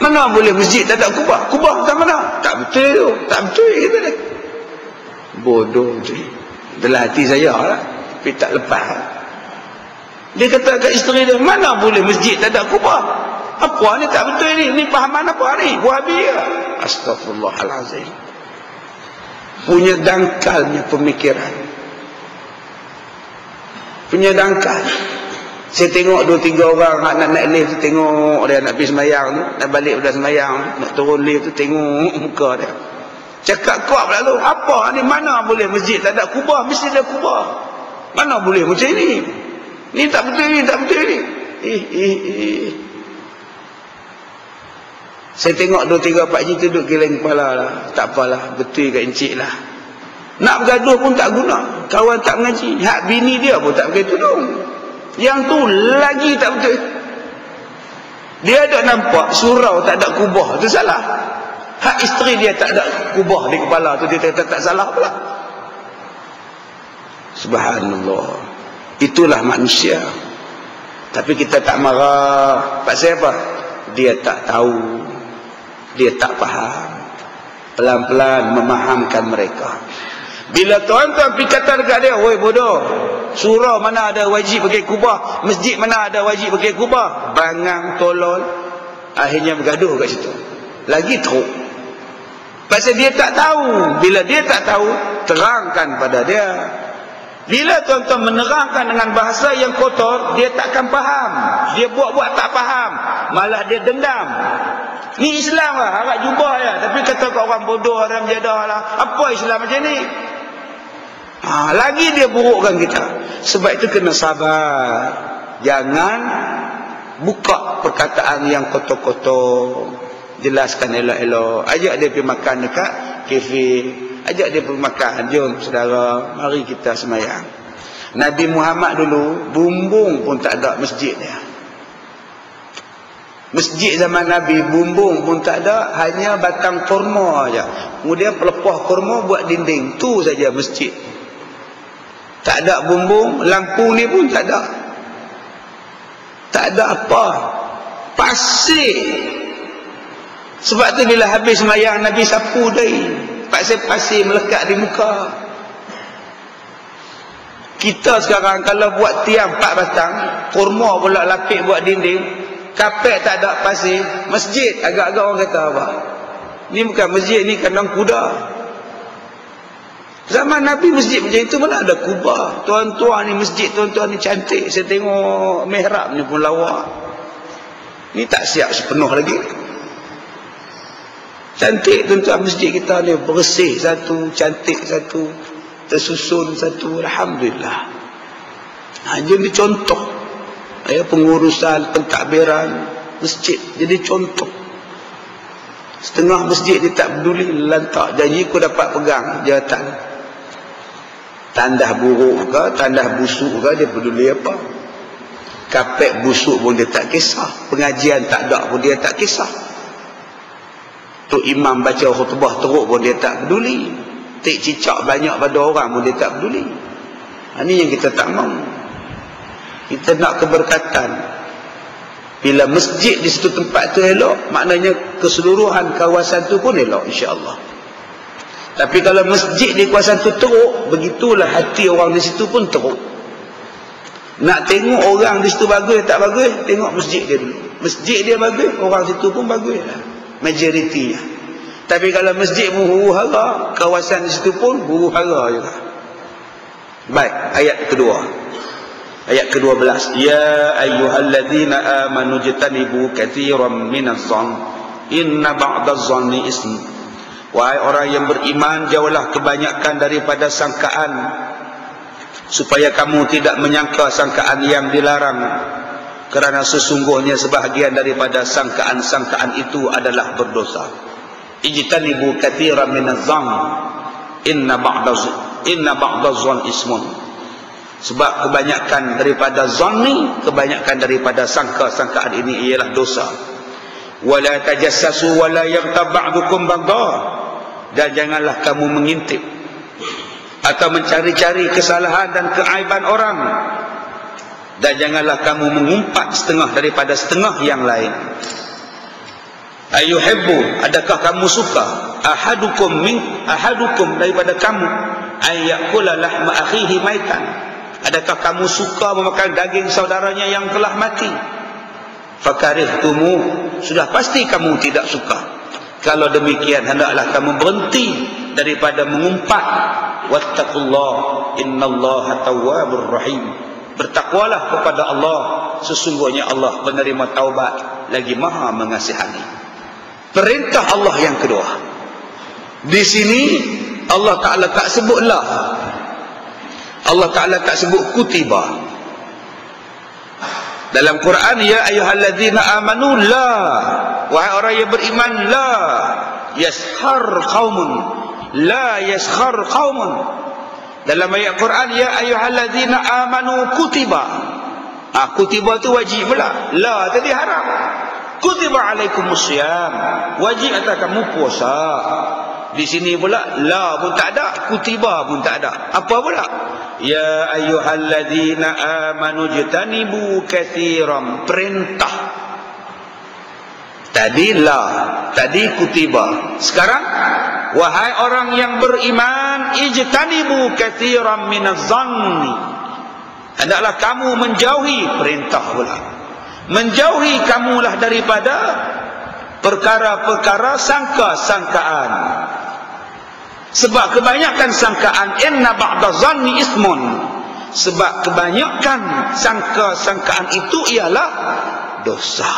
Mana boleh masjid tak ada kubah? Kubah kat mana? Tak betul tu. Tak betul kata dia. Bodoh tu. Dalam hati saya lah. Tapi tak lepas. Dia kata kat isteri dia, mana boleh masjid tak ada kubah? Apa ni tak betul ni? Ni fahaman apa ni? Wahabi ke? Astaghfirullahalazim. Punya dangkalnya pemikiran. Punya dangkal. Saya tengok 2-3 orang nak naik lift tu, tengok dia nak pergi sembahyang tu, nak balik pada sembahyang, nak turun lift tu, tengok muka dia. Cakap kuat lalu, apa ni, mana boleh masjid tak ada kubah? Mesti ada kubah. Mana boleh macam ni? Ni tak betul ni, tak betul ni. Saya tengok 2-3 pakcik tu duduk geleng kepala lah. Tak apalah, betul kat encik lah. Nak bergaduh pun tak guna. Kawan tak mengaji. Hak bini dia pun tak pakai tudung. Yang tu lagi tak betul. Dia ada nampak surau tak ada kubah, tu salah. Hak isteri dia tak ada kubah di kepala tu, dia kata tak salah pula. Subhanallah. Itulah manusia. Tapi kita tak marah. Pasal apa? Dia tak tahu. Dia tak faham. Pelan-pelan memahamkan mereka. Bila tuan-tuan pergi kata dekat dia, "Woi bodoh, surau mana ada wajib pakai kubah, masjid mana ada wajib pakai kubah?" Bangang tolol. Akhirnya bergaduh kat situ. Lagi teruk. Pasal dia tak tahu. Bila dia tak tahu, terangkan pada dia. Bila tuan-tuan menerangkan dengan bahasa yang kotor, dia takkan faham. Dia buat-buat tak faham, malah dia dendam. Ni Islam lah, harap jubah ya. Tapi kata kat orang bodoh, haram jadah lah. Apa Islam macam ni? Lagi dia burukkan kita. Sebab itu kena sabar. Jangan buka perkataan yang kotor-kotor. Jelaskan elok-elok. Ajak dia pergi makan dekat kafe. Ajak dia pergi makan. Jom saudara, mari kita sembahyang. Nabi Muhammad dulu bumbung pun tak ada masjid dia. Masjid zaman Nabi bumbung pun tak ada, hanya batang kurma aja. Kemudian pelepah kurma buat dinding. Tu saja masjid. Tak ada bumbung, lampu ni pun tak ada. Tak ada apa. Pasir. Sebab tu bila habis sembahyang Nabi sapu dari pasir-pasir melekat di muka. Kita sekarang kalau buat tiang 4 batang, kurma pula lapik buat dinding, kapet tak ada pasir, masjid agak-agak orang kata apa? Ni bukan masjid, ni kandang kuda. Zaman Nabi masjid macam itu mana ada kubah. Tuan-tuan ni masjid, tuan-tuan ni cantik. Saya tengok mihrab ni pun lawa. Ni tak siap sepenuh lagi. Cantik tuan-tuan masjid kita ni, bersih satu, cantik satu, tersusun satu. Alhamdulillah. Jom dicontoh. pengurusan pentadbiran masjid jadi contoh. Setengah masjid dia tak peduli, lantak janji aku dapat pegang jawatan. Tandah buruk ke, tandah busuk ke, dia peduli apa? Kapek busuk pun dia tak kisah, pengajian tak ada pun dia tak kisah. Tok imam baca khutbah teruk pun dia tak peduli, tik cicak banyak pada orang pun dia tak peduli. Ini yang kita tak mahu. Kita nak keberkatan. Bila masjid di situ tempat tu elok, maknanya keseluruhan kawasan tu pun elok, insya-Allah. Tapi kalau masjid di kawasan tu teruk, begitulah hati orang di situ pun teruk. Nak tengok orang di situ bagus tak bagus, tengok masjid dia dulu. Masjid dia bagus, orang situ pun bagus lah, majoritinya. Tapi kalau masjid pun huru-hara, kawasan di situ pun huru-hara juga. Baik, ayat kedua. Ayat ke-12. Ya ayyuhalladzina amanu jtanibu katsiran minadh-dhann inna ba'dadh-dhanni ism. Wahai orang yang beriman, jauhlah kebanyakan daripada sangkaan, supaya kamu tidak menyangka sangkaan yang dilarang, kerana sesungguhnya sebahagian daripada sangkaan-sangkaan itu adalah berdosa. Ijtanibu katsiran minadh-dhann inna ba'dadh-dhanni ismun. Sebab kebanyakan daripada zanni, kebanyakan daripada sangka-sangkaan ini ialah dosa. Wala tajassasu wala yaghtab ba'dukum ba'dha. Dan janganlah kamu mengintip atau mencari-cari kesalahan dan keaiban orang. Dan janganlah kamu mengumpat setengah daripada setengah yang lain. Ayuhibbu, adakah kamu suka ahadukum daripada kamu ayyakula lahma akhihi maitan? Adakah kamu suka memakan daging saudaranya yang telah mati? Fakarihtumu, sudah pasti kamu tidak suka. Kalau demikian, hendaklah kamu berhenti daripada mengumpat. Wattaqullah, innallaha tawwabur rahim. Bertakwalah kepada Allah, sesungguhnya Allah penerima taubat lagi maha mengasihani. Perintah Allah yang kedua. Di sini Allah Ta'ala tak sebutlah, Allah Ta'ala tak sebut kutiba. Dalam Quran, ya ayyuhalladzina amanu la, wahai orang yang beriman, la yaskhar qaumun, la yaskhar qaumun. Dalam ayat Quran, ya ayyuhalladzina amanu kutiba. Kutiba tu wajib pula, la tadi haram. Kutiba alaikumusiyam, wajib atas kamu puasa. Di sini pula la pun tak ada, kutiba pun tak ada. Apa pula? Ya ayyuhalladzina amanu jtanibu katsiran, perintah. Tadi la, tadi kutiba. Sekarang wahai orang yang beriman, ijtanibu katsiran minadh-dhanni. Hendaklah kamu menjauhi, perintah pula. Menjauhi kamulah daripada perkara-perkara sangka-sangkaan. Sebab kebanyakan sangkaan, inna ba'dadh-dhanni ismun. Sebab kebanyakan sangka-sangkaan itu ialah dosa.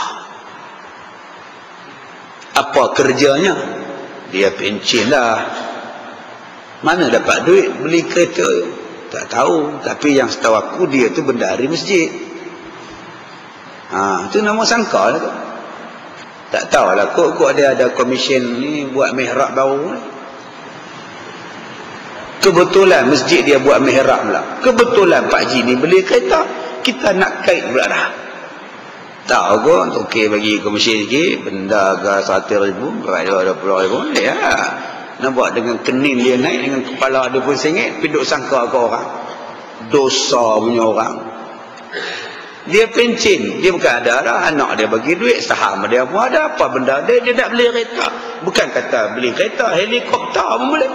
Apa kerjanya? Dia pencin lah. Mana dapat duit beli kereta? Tak tahu. Tapi yang setahu aku, dia tu bendahari masjid. Itu nama sangka lah tu. Tak tahulah, kok dia ada komisen ni buat mihrab baru ni. Kebetulan masjid dia buat mihrab pula. Kebetulan Pak Ji ni beli kereta, kita nak kait pula dah. Tahu kot, okey bagi komisen sikit, benda ke 100,000, berapa 20,000, ya. Nampak dengan kening dia naik, dengan kepala dia pun sengit, piduk sangka ke orang. Dosa punya orang. Dia pencin, dia bukan ada dah, anak dia bagi duit, saham dia pun ada, apa benda dia nak beli kereta. Bukan kata beli kereta, helikopter pun boleh.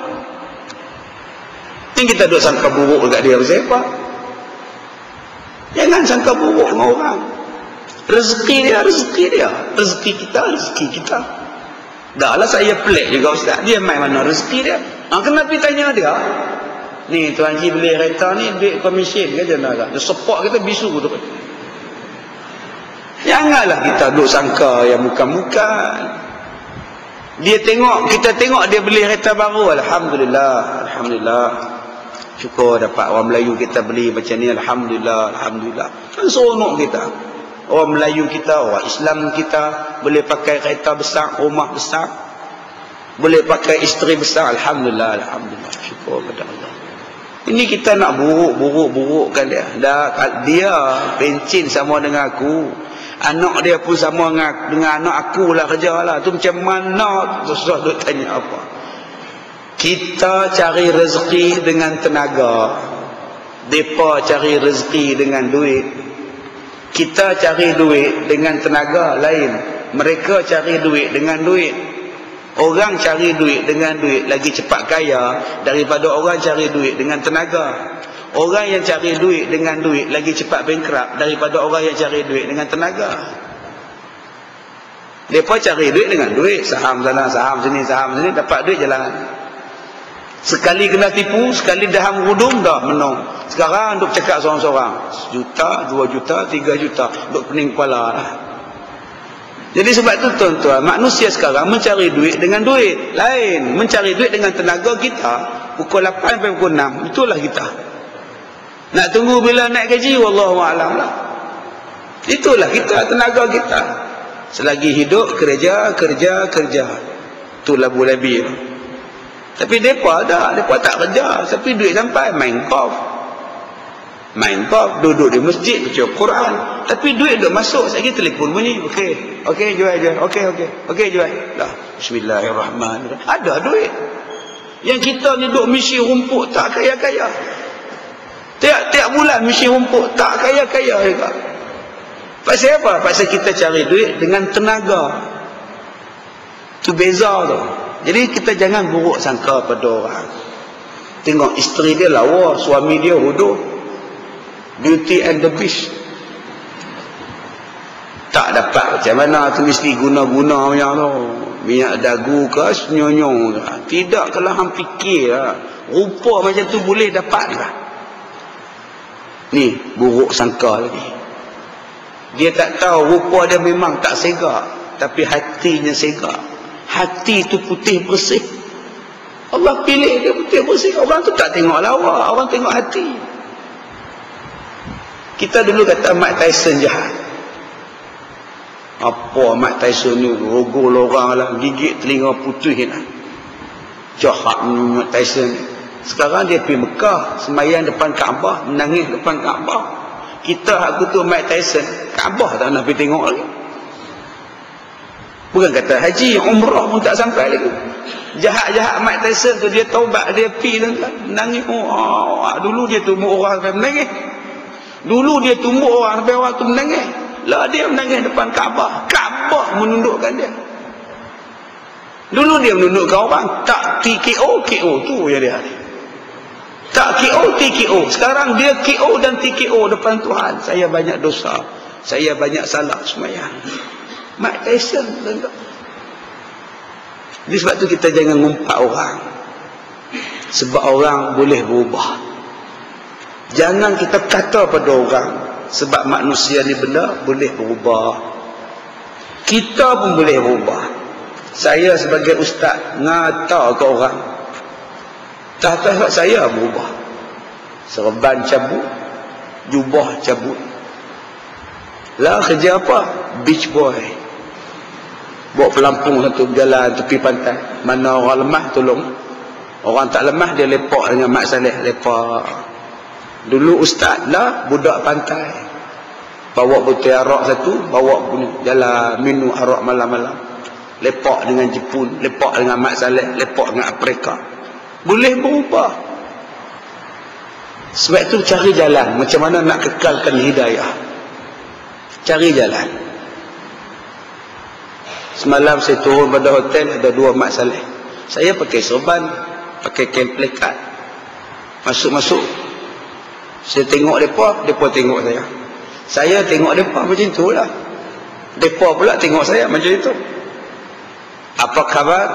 Ini kita duk sangka buruk dekat dia siapa? Jangan sangka buruk dengan orang. Rezeki dia, rezeki dia. Rezeki kita, rezeki kita. Dah lah saya pelik juga Ustaz. Dia main mana rezeki dia? Kenapa tanya dia? Ni Tuan Haji beli kereta ni, duit komisen ke dia nak? Dia support kita bisu tu. Janganlah kita duk sangka yang bukan-bukan. Dia tengok, kita tengok dia beli kereta baru, alhamdulillah, alhamdulillah. Syukur dapat orang Melayu kita beli macam ni, alhamdulillah, alhamdulillah. Kan seronok kita. Orang Melayu kita, orang Islam kita boleh pakai kereta besar, rumah besar, boleh pakai isteri besar, alhamdulillah, alhamdulillah. Syukur kepada Allah. Ini kita nak buruk-burukkan dia. Dia pencin sama dengan aku. Anak dia pun sama dengan anak aku lah, kerja lah. Tu macam mana? Susah duk tanya apa. Kita cari rezeki dengan tenaga. Mereka cari rezeki dengan duit. Kita cari duit dengan tenaga lain. Mereka cari duit dengan duit. Orang cari duit dengan duit lagi cepat kaya daripada orang cari duit dengan tenaga. Orang yang cari duit dengan duit lagi cepat bankrupt daripada orang yang cari duit dengan tenaga. Mereka cari duit dengan duit. Saham sana, saham sini, dapat duit jalan. Sekali kena tipu, sekali daham rudung dah menang. Sekarang duk cakap seorang-seorang 1 juta, 2 juta, 3 juta, duk pening kepala lah. Jadi sebab tu tuan-tuan, manusia sekarang mencari duit dengan duit lain, mencari duit dengan tenaga kita. Pukul 8 sampai pukul 6, itulah kita. Nak tunggu bila naik gaji, wallahu a'lam lah. Itulah kita, tenaga kita. Selagi hidup, kerja. Itulah labi. Tapi mereka tak kerja. Tapi duit sampai main golf, duduk di masjid baca Quran. Tapi duit duk masuk, saya telefon bunyi. Okey jual. Okey jual. Dah. Bismillahirrahmanirrahim. Ada duit. Yang kita ni duk misi rumput tak kaya-kaya. Tiap bulan misi rumput tak kaya-kaya juga. Pasal apa? Pasal kita cari duit dengan tenaga. Tu beza tu. Jadi kita jangan buruk sangka pada orang. Tengok isteri dia lawa, suami dia hodoh. Beauty and the Beast. Tak dapat macam mana tu mesti guna-guna macam tu. Minyak dagu ke, senyonyong ke. Tidak, kalau hang fikir lah. Rupa macam tu boleh dapat lah. Ni, buruk sangka lagi. Dia tak tahu rupa dia memang tak segak. Tapi hatinya segak. Hati tu putih bersih. Allah pilih dia putih bersih. Orang tu tak tengok lawa, orang tengok hati. Kita dulu kata Mike Tyson jahat. Apa Mike Tyson ni rogol orang lah, gigit telinga putih lah. Jahat Mike Tyson ni. Sekarang dia pergi Mekah, sembahyang depan Kaabah, menangis depan Kaabah. Kita aku tu Mike Tyson, Kaabah tak nak pergi tengok lagi. Bukan kata haji, umrah pun tak sampai lagi. Jahat-jahat Mike Tyson tu, dia taubat, dia pergi menangis. Dulu dia tumbuk orang sampai menangis. Dulu dia tumbuk orang sampai orang tu menangis. Lah dia menangis depan Kaabah. Kaabah menundukkan dia. Dulu dia menundukkan orang. Tak TKO tu yang dia ada. Tak KO TKO. Sekarang dia KO dan TKO depan Tuhan. Saya banyak dosa, saya banyak salah semayang. Mike Tyson. Jadi sebab tu kita jangan ngumpat orang. Sebab orang boleh berubah. Jangan kita kata pada orang. Sebab manusia ni benda boleh berubah. Kita pun boleh berubah. Saya sebagai ustaz ngata ke orang. Tak saya berubah. Serban cabut, jubah cabut. Lah kerja apa? Beach boy. Bawa pelampung satu jalan tepi pantai. Mana orang lemah tolong. Orang tak lemah dia lepak dengan Mak Saleh, lepak. Dulu ustaz lah budak pantai. Bawa botol arak satu, bawa punya jalan minum arak malam-malam. Lepak dengan Jepun, lepak dengan Mak Saleh, lepak dengan Afrika. Boleh berubah. Sebab itu cari jalan macam mana nak kekalkan hidayah. Cari jalan. Semalam saya turun pada hotel, ada 2 Mak Saleh. Saya pakai serban, pakai kain plekat. Masuk-masuk. Saya tengok mereka, mereka tengok saya. Saya tengok mereka macam itulah. Mereka pula tengok saya macam itu. Apa khabar?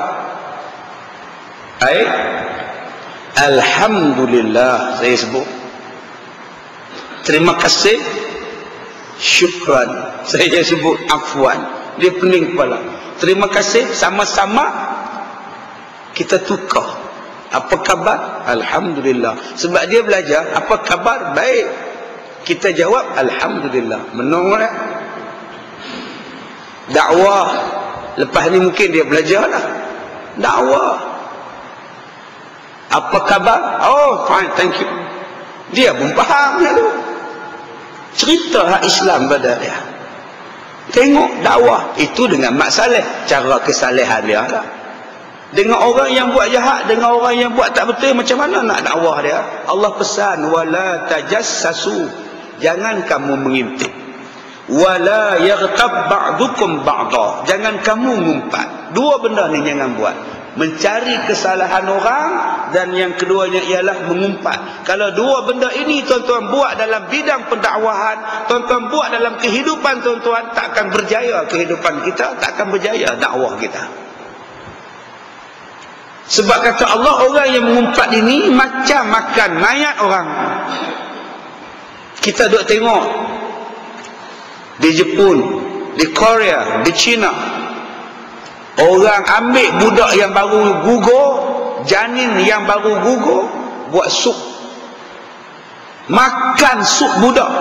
Baik. Alhamdulillah, saya sebut. Terima kasih. Syukran. Saya sebut afwan. Dia pening kepala. Terima kasih, sama-sama kita tukar. Apa khabar? Alhamdulillah. Sebab dia belajar, apa khabar? Baik. Kita jawab, Alhamdulillah. Menang lah. Dakwah. Lepas ni mungkin dia belajar lah. Dakwah. Apa khabar? Oh, fine, thank you. Dia pun faham lah tu. Cerita hak Islam pada dia. Tengok dakwah. Itu dengan Mak Saleh. Cara kesalehan dia lah. Dengan orang yang buat jahat, dengan orang yang buat tak betul, macam mana nak dakwah dia? Allah pesan, wala tajassasu. Jangan kamu mengintip. Wala yaghtab ba'dukum ba'da. Jangan kamu ngumpat. Dua benda ni jangan buat. Mencari kesalahan orang, dan yang keduanya ialah mengumpat. Kalau dua benda ini tuan-tuan buat dalam bidang pendakwahan, tuan-tuan buat dalam kehidupan tuan-tuan, takkan berjaya kehidupan kita, takkan berjaya dakwah kita. Sebab kata Allah, orang yang mengumpat ini macam makan mayat orang. Kita duk tengok di Jepun, di Korea, di China, orang ambil budak yang baru gugur, janin yang baru gugur, buat sup. Makan sup budak.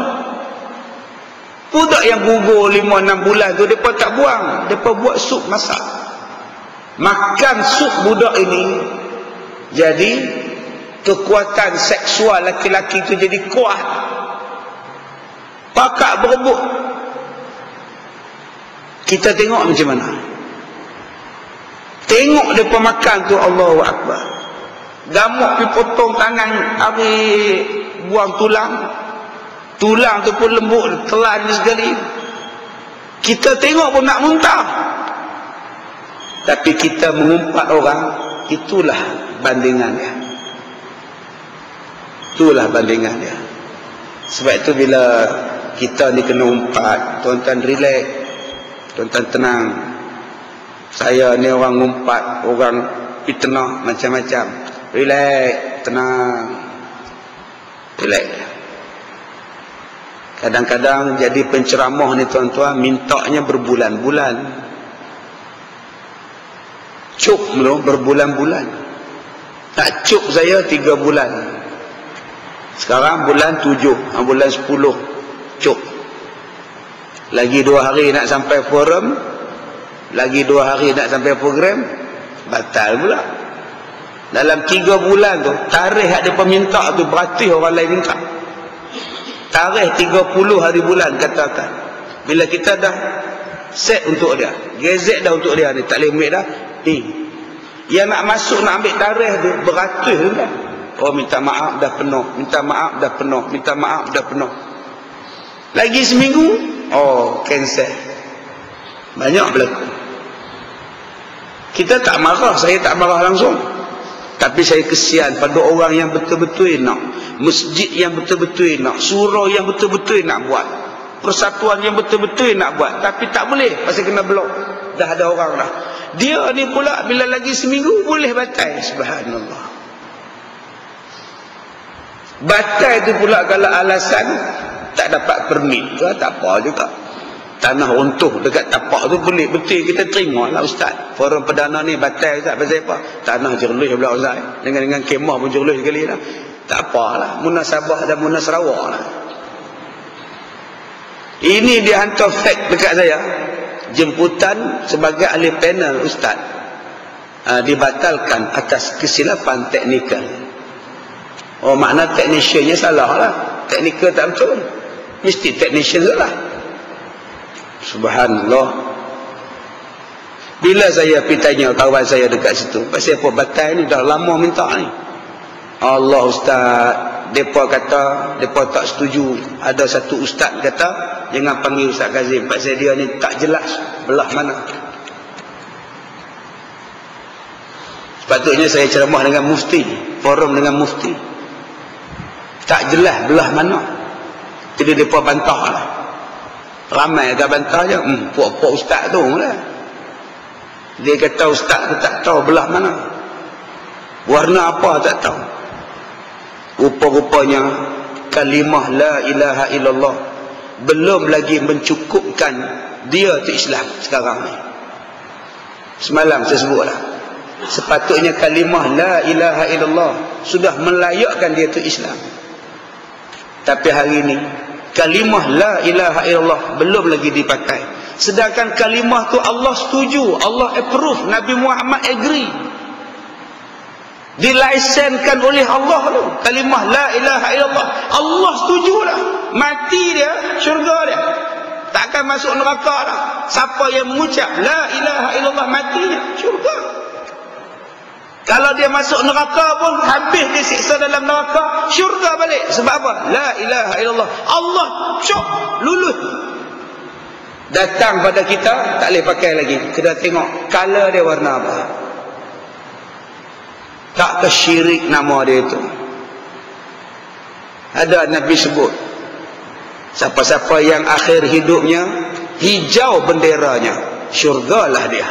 Budak yang gugur 5-6 bulan tu, mereka tak buang, mereka buat sup masak. Makan sup budak ini, jadi kekuatan seksual laki-laki tu jadi kuat. Pakak berebut. Kita tengok macam mana. Tengok mereka makan tu, Allahu Akbar. Gamuk pergi potong tangan, habis buang tulang. Tulang tu pun lembut, telan sekali. Kita tengok pun nak muntah. Tapi kita mengumpat orang, itulah bandingannya. Itulah bandingannya. Sebab itu bila kita ni kena umpat, tuan-tuan relax, tuan-tuan tenang. Saya ni orang umpat, orang fitnah macam-macam. Relax, tenang. Relax. Kadang-kadang jadi penceramah ni tuan-tuan, mintanya berbulan-bulan. Cuk belum berbulan-bulan. Tak cuk saya 3 bulan. Sekarang bulan 7, bulan 10 cuk. Lagi 2 hari nak sampai forum, lagi 2 hari nak sampai program, batal pula. Dalam 3 bulan tu, tarikh ada peminta tu berarti orang lain minta. Tarikh 30 hari bulan katakan. Bila kita dah set untuk dia, gazet dah untuk dia ni, tak boleh ambil dah. Yang nak masuk nak ambil tarikh tu beratus dah. Oh, minta maaf dah penuh, minta maaf dah penuh, minta maaf dah penuh. Lagi seminggu, oh, cancel. Banyak berlaku. Kita tak marah, saya tak marah langsung. Tapi saya kesian pada orang yang betul-betul nak, masjid yang betul-betul nak, surau yang betul-betul nak buat, persatuan yang betul-betul nak buat, tapi tak boleh pasal kena blok. Dah ada orang dah. Dia ni pula bila lagi seminggu boleh batal. Subhanallah. Batal tu pula kalau alasan tak dapat permit tu, tak apa juga. Tanah runtuh dekat tapak tu boleh, betul kita terima lah Ustaz. Forum perdana ni batal Ustaz, pasal apa? Tanah jerlih pula Ustaz. Dengan kemah pun jerlih sekali lah. Tak apalah, munasabah dan munasrawak lah. Ini dia hantar fax dekat saya. Jemputan sebagai ahli panel Ustaz dibatalkan atas kesilapan teknikal. Oh, makna teknisiannya salah lah. Teknikal tak betul, mesti teknisian salah. Subhanallah. Bila saya pergi tanya kawan saya dekat situ, pasal apa batal ni, dah lama minta ni. Allah Ustaz, mereka kata mereka tak setuju. Ada satu ustaz kata jangan panggil Ustaz Kazim, pasal dia ni tak jelas belah mana. Sepatutnya saya ceramah dengan mufti, forum dengan mufti. Tak jelas belah mana. Jadi mereka bantah lah. Ramai agak bantah je. Puak-puak ustaz tu lah. Dia kata ustaz tu tak tahu belah mana, warna apa tak tahu. Rupa-rupanya kalimah la ilaha illallah belum lagi mencukupkan dia tu Islam sekarang ni. Semalam saya sebut lah, Sepatutnya kalimah la ilaha illallah sudah melayakkan dia itu Islam. Tapi hari ini kalimah la ilaha illallah belum lagi dipakai. Sedangkan kalimah tu Allah setuju, Allah approve, Nabi Muhammad agree. Dilaisenkan oleh Allah tu. Kalimah la ilaha illallah. Allah setujulah. Mati dia, syurga dia. Takkan masuk neraka dah. Siapa yang mengucap la ilaha illallah matinya, syurga. Kalau dia masuk neraka pun habis dia siksa dalam neraka, syurga balik. Sebab apa? La ilaha illallah. Allah cuk lulus. Datang pada kita tak boleh pakai lagi. Kita tengok color dia warna apa. Tak kesyirik nama dia itu. Ada Nabi sebut, siapa-siapa yang akhir hidupnya hijau benderanya, syurgalah dia.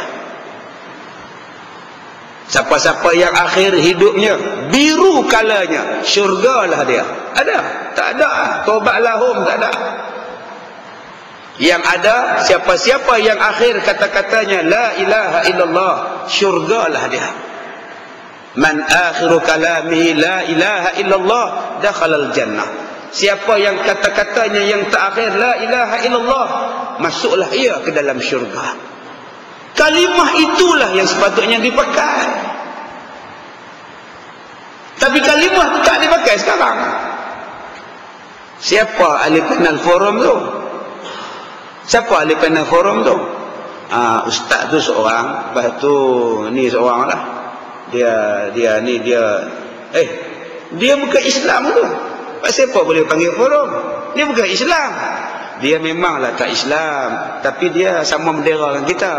Siapa-siapa yang akhir hidupnya biru kalanya, syurgalah dia. Ada? Tak ada. Taubat lahum tak ada. Yang ada, siapa-siapa yang akhir kata-katanya la ilaha illallah, syurgalah dia. Man akhiru kalamihi la ilaha illallah dakhalal jannah. Siapa yang kata-katanya yang terakhir la ilaha illallah, masuklah ia ke dalam syurga. Kalimah itulah yang sepatutnya dipakai. Tapi kalimah itu tak dipakai sekarang. Siapa ahli panel forum tu? Siapa ahli panel forum tu? Ustaz tu seorang, lepas tu ni seorang lah. Dia bukan Islam tu. Siapa boleh panggil forum? Dia bukan Islam. Dia memanglah tak Islam, tapi dia sama bendera dengan kita.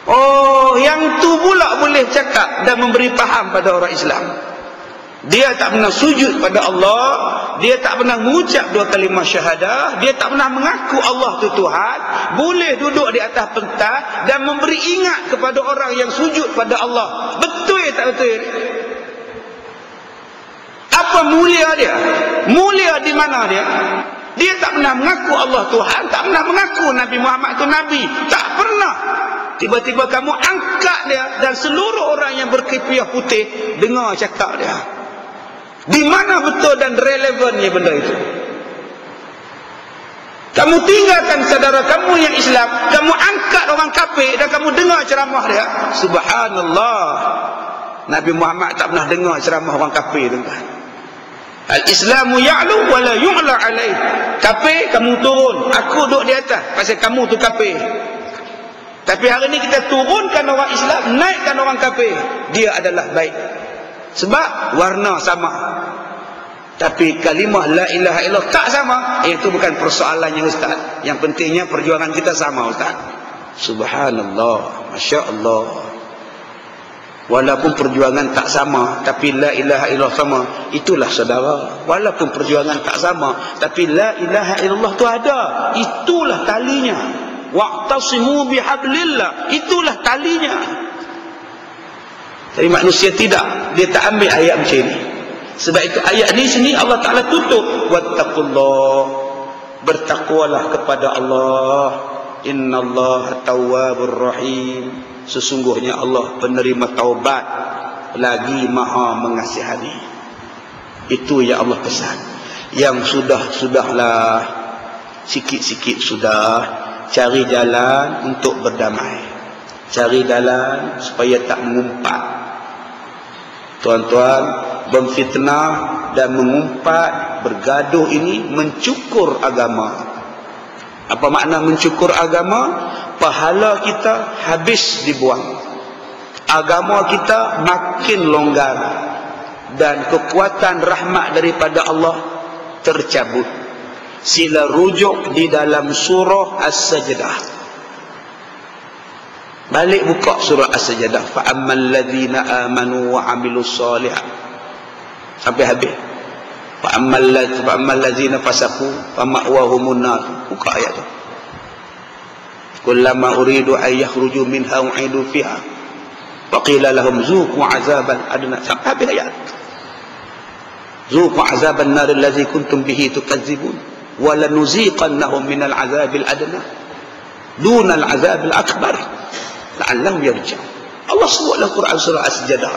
Oh, yang tu pula boleh cakap dan memberi faham pada orang Islam. Dia tak pernah sujud pada Allah, dia tak pernah mengucap dua kalimah syahadah, dia tak pernah mengaku Allah tu Tuhan, boleh duduk di atas pentas dan memberi ingat kepada orang yang sujud pada Allah. Betul tak betul? Apa mulia dia? Mulia di mana dia? Dia tak pernah mengaku Allah Tuhan, tak pernah mengaku Nabi Muhammad itu Nabi, tak pernah. Tiba-tiba kamu angkat dia dan seluruh orang yang berkepiah putih dengar cakap dia. Di mana betul dan relevannya benda itu? Kamu tinggalkan saudara kamu yang Islam, kamu angkat orang kafir dan kamu dengar ceramah dia. Subhanallah. Nabi Muhammad tak pernah dengar ceramah orang kafir, tuan-tuan. Al-Islamu ya'lu wa la yu'la alaih. Kafir kamu turun, aku duduk di atas pasal kamu tu kafir. Tapi hari ini kita turunkan orang Islam, naikkan orang kafir, dia adalah baik. Sebab warna sama. Tapi kalimah la ilaha illallah tak sama. Itu bukan persoalannya Ustaz. Yang pentingnya perjuangan kita sama Ustaz. Subhanallah, Masya Allah. Walaupun perjuangan tak sama, tapi la ilaha illallah sama, itulah saudara. Walaupun perjuangan tak sama, tapi la ilaha illallah tu ada, itulah talinya. Wa'tasimu bihablillah, itulah talinya. Tapi manusia tidak, dia tak ambil ayat macam ni. Sebab itu ayat ni sini Allah Ta'ala tutup, wattaqullah, bertakwalah kepada Allah, innallaha tawwabur rahim, sesungguhnya Allah penerima taubat lagi maha mengasihani. Itu yang Allah pesan. Yang sudahlah, sikit-sikit sudah, cari jalan untuk berdamai, cari jalan supaya tak mengumpat. Tuan-tuan, memfitnah dan mengumpat, bergaduh ini mencukur agama. Apa makna mencukur agama? Pahala kita habis dibuang, agama kita makin longgar, dan kekuatan rahmat daripada Allah tercabut. Sila rujuk di dalam surah As-Sajdah. Balik buka surah As-Sajdah. Fa ammal ladzina amanu wa amilus solihat sampai habis. Fa ammal ladzina fasaqu fa ma'wahumun nar. Buka ayat tu. Kullama uridu ay yakhruju minha u'idu fiha wa qila lahum zuqu 'azabal adna. Sampai habis ayat. Zuqu 'azaban nar allazi kuntum bihi tukadzibun. وَلَنُزِيقَنَّهُمْ مِنَ الْعَذَابِ الْأَدْنَى دُونَ الْعَذَابِ الْأَكْبَرِ لَعَلَّهُمْ يَرْجِعُونَ. Allah sebutlah Quran surah As-Sajdah.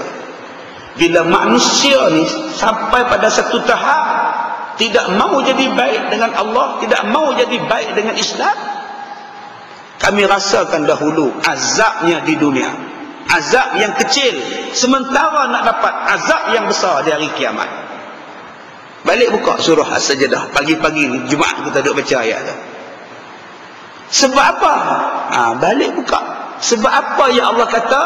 Bila manusia ni sampai pada satu tahap tidak mau jadi baik dengan Allah, tidak mau jadi baik dengan Islam, kami rasakan dahulu azabnya di dunia, azab yang kecil, sementara nak dapat azab yang besar di hari kiamat. Balik buka surah As-Sajdah pagi-pagi ni, Jumaat kita duduk baca ayat tu. Sebab apa? Balik buka. Sebab apa yang Allah kata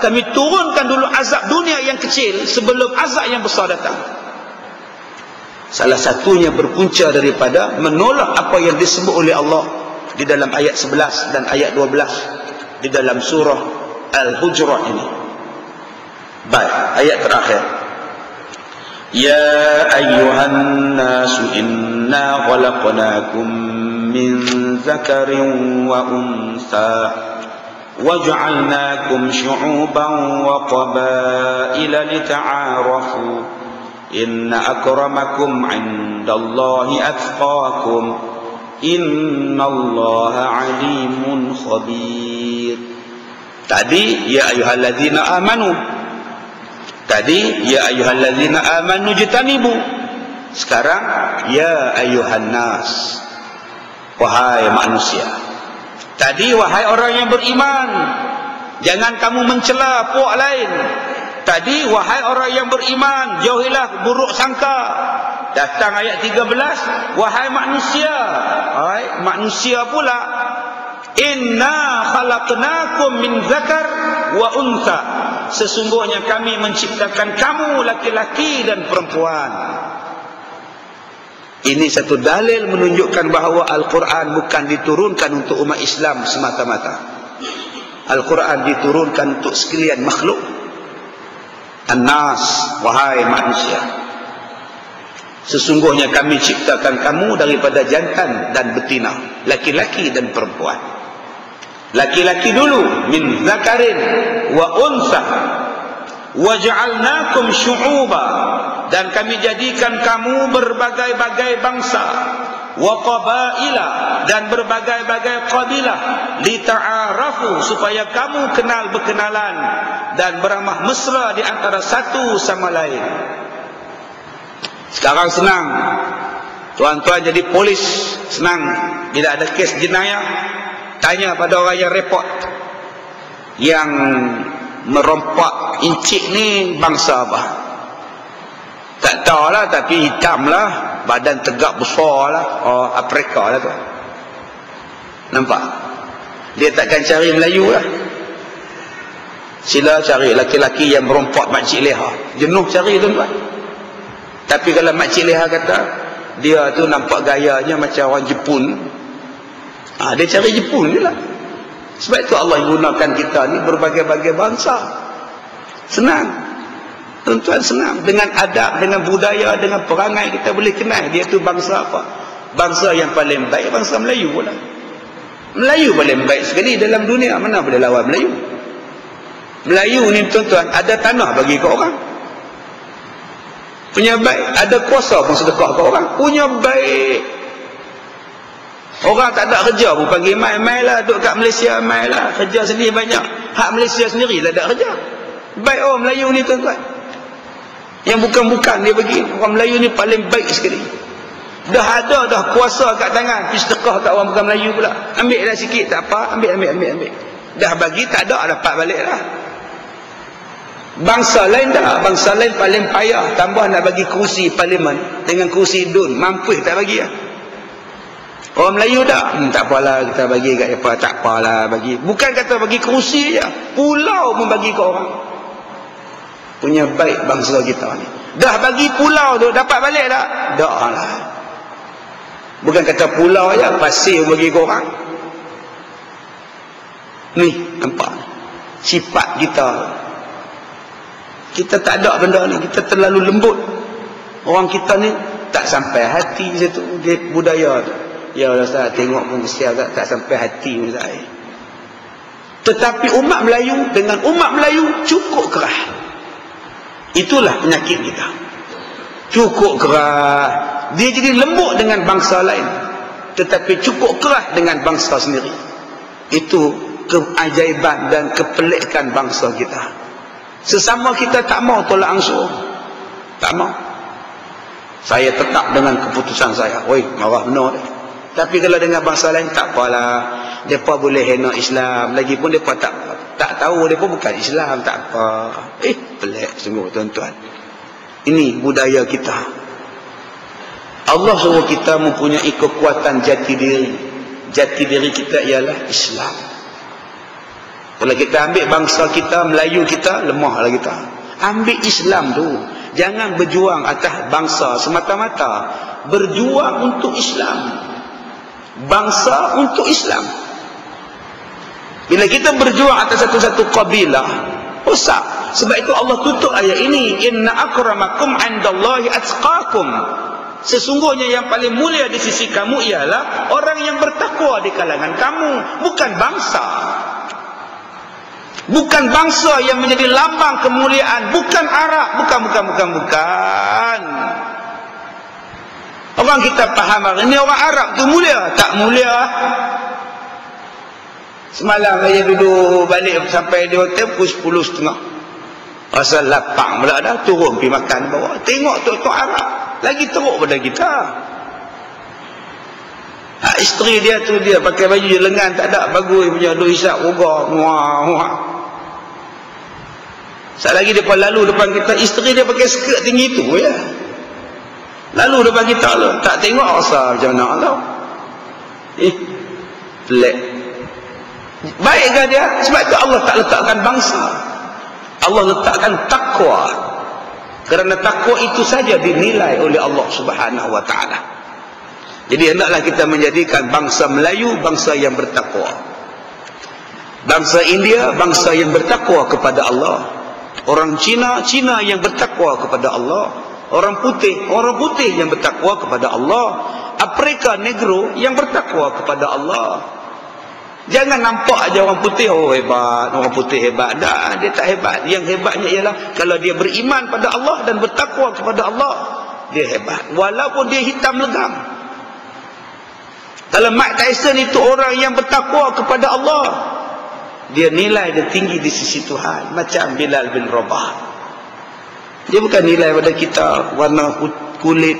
kami turunkan dulu azab dunia yang kecil sebelum azab yang besar datang. Salah satunya berpunca daripada menolak apa yang disebut oleh Allah di dalam ayat 11 dan ayat 12 di dalam surah Al-Hujurat ini. Baik, ayat terakhir. Ya ayyuhan nasu inna khalaqnakum min zakarin wa unsa waj'alnakum syu'uban wa qabaila lita'arafu inna akramakum 'indallahi atqakum innallaha 'alimun khabir. Tadi ya ayyuhalladzina amanu, tadi ya ayyuhalladzina amanu jtanibu, sekarang ya ayyuhan nas, wahai manusia. Tadi wahai orang yang beriman, jangan kamu mencela puak lain. Tadi wahai orang yang beriman, jauhilah buruk sangka. Datang ayat 13, wahai manusia. Hai manusia pula, inna khalaqnakum min zakar wa untha, sesungguhnya kami menciptakan kamu laki-laki dan perempuan. Ini satu dalil menunjukkan bahawa Al-Quran bukan diturunkan untuk umat Islam semata-mata. Al-Quran diturunkan untuk sekalian makhluk. An-nas, wahai manusia, sesungguhnya kami ciptakan kamu daripada jantan dan betina, laki-laki dan perempuan. Laki-laki dulu, min zakarin wa unsa, waj'alnakum syu'uba, dan kami jadikan kamu berbagai-bagai bangsa, wa qabaila, dan berbagai-bagai qabilah, lita'arafu, supaya kamu kenal berkenalan dan beramah mesra di antara satu sama lain. Sekarang senang tuan-tuan jadi polis, senang. Bila ada kes jenayah, tanya pada orang yang report, yang merompak incik ni bangsa apa? Tak tahulah, tapi hitam lah, badan tegak besar lah. Oh, Afrika lah tu. Nampak? Dia takkan cari Melayu lah. Sila cari laki-laki yang merompak makcik leha, jenuh cari tuan-tuan. Tapi kalau makcik leha kata dia tu nampak gayanya macam orang Jepun, dia cari Jepun je lah. Sebab itu Allah gunakan kita ni berbagai-bagai bangsa. Senang tuan-tuan, senang. Dengan adab, dengan budaya, dengan perangai kita boleh kenal dia tu bangsa apa. Bangsa yang paling baik bangsa Melayu pula. Melayu paling baik sekali dalam dunia, mana boleh lawan Melayu. Melayu ni tuan-tuan ada tanah bagi ke orang, punya baik. Ada kuasa pun sedekah ke orang, punya baik. Orang tak ada kerja pun panggil mai lah, duduk kat Malaysia mai lah, kerja sendiri banyak. Hak Malaysia sendiri tak ada kerja. Baik orang Melayu ni tuan-tuan. Yang bukan-bukan dia bagi. Orang Melayu ni paling baik sekali. Dah ada dah kuasa kat tangan, pergi sedekah kat orang bukan Melayu pula. Ambil dah sikit, tak apa, ambil. Dah bagi, tak ada, dapat balik lah. Bangsa lain dah, bangsa lain paling payah, tambah nak bagi kerusi parlimen dengan kerusi dun, mampu tak bagi lah. Orang Melayu dah, tak apalah kita bagi kat apa, tak apalah bagi. Bukan kata bagi kerusi je, pulau pun bagi ke orang. Punya baik bangsa kita ni. Dah bagi pulau tu, dapat balik tak? Tak lah. Bukan kata pulau je, pasir bagi ke orang. Ni, nampak? Sifat kita. Kita tak ada benda ni, kita terlalu lembut. Orang kita ni tak sampai hati situ, dia budaya tu. Ya Allah Ustaz, tengok pun kesian tak sampai hati pun Ustaz. Tetapi umat Melayu dengan umat Melayu cukup keras. Itulah penyakit kita. Cukup keras. Dia jadi lembut dengan bangsa lain, tetapi cukup keras dengan bangsa sendiri. Itu keajaiban dan kepelikan bangsa kita. Sesama kita tak mau tolak ansur. Tak mau. Saya tetap dengan keputusan saya. Oi, marah benar dia. Tapi kalau dengan bangsa lain tak apalah. Mereka boleh hina Islam. Lagipun mereka tak tahu mereka bukan Islam, tak apa. Pelik sungguh tuan-tuan. Ini budaya kita. Allah suruh kita mempunyai kekuatan jati diri. Jati diri kita ialah Islam. Kalau kita ambil bangsa kita, Melayu kita, lemahlah kita. Ambil Islam tu. Jangan berjuang atas bangsa semata-mata. Berjuang untuk Islam. Bangsa untuk Islam. Bila kita berjuang atas satu-satu kabilah, rosak. Sebab itu Allah tutup ayat ini. Inna akramakum indallahi atqakum. Sesungguhnya yang paling mulia di sisi kamu ialah orang yang bertakwa di kalangan kamu. Bukan bangsa. Bukan bangsa yang menjadi lambang kemuliaan. Bukan Arab. Bukan. Orang kita faham ini orang Arab tu mulia. Tak mulia. Semalam saya duduk balik sampai di hotel pukul 10.30. Asal lapang pula dah, turun pergi makan bawah. Tengok tok-tok Arab lagi teruk pada kita. Isteri dia tu dia pakai baju lengan tak ada, bagus punya, duk isap rogah. Wah. Sekali lagi depa lalu depan kita, isteri dia pakai skirt tinggi tu ya. Lalu depan kita lah, tak tengok rasa macam mana tau. Pelik. Baikkah dia? Sebab itu Allah tak letakkan bangsa. Allah letakkan takwa. Kerana takwa itu saja dinilai oleh Allah Subhanahu wa taala. Jadi hendaklah kita menjadikan bangsa Melayu bangsa yang bertakwa. Bangsa India bangsa yang bertakwa kepada Allah. Orang Cina yang bertakwa kepada Allah. Orang putih yang bertakwa kepada Allah. Afrika Negro yang bertakwa kepada Allah. Jangan nampak aja orang putih, oh hebat, orang putih hebat. Dah, dia tak hebat. Yang hebatnya ialah kalau dia beriman pada Allah dan bertakwa kepada Allah, dia hebat. Walaupun dia hitam legam. Kalau Mike Tyson itu orang yang bertakwa kepada Allah, dia nilai dia tinggi di sisi Tuhan. Macam Bilal bin Rabah. Dia bukan nilai pada kita warna kulit,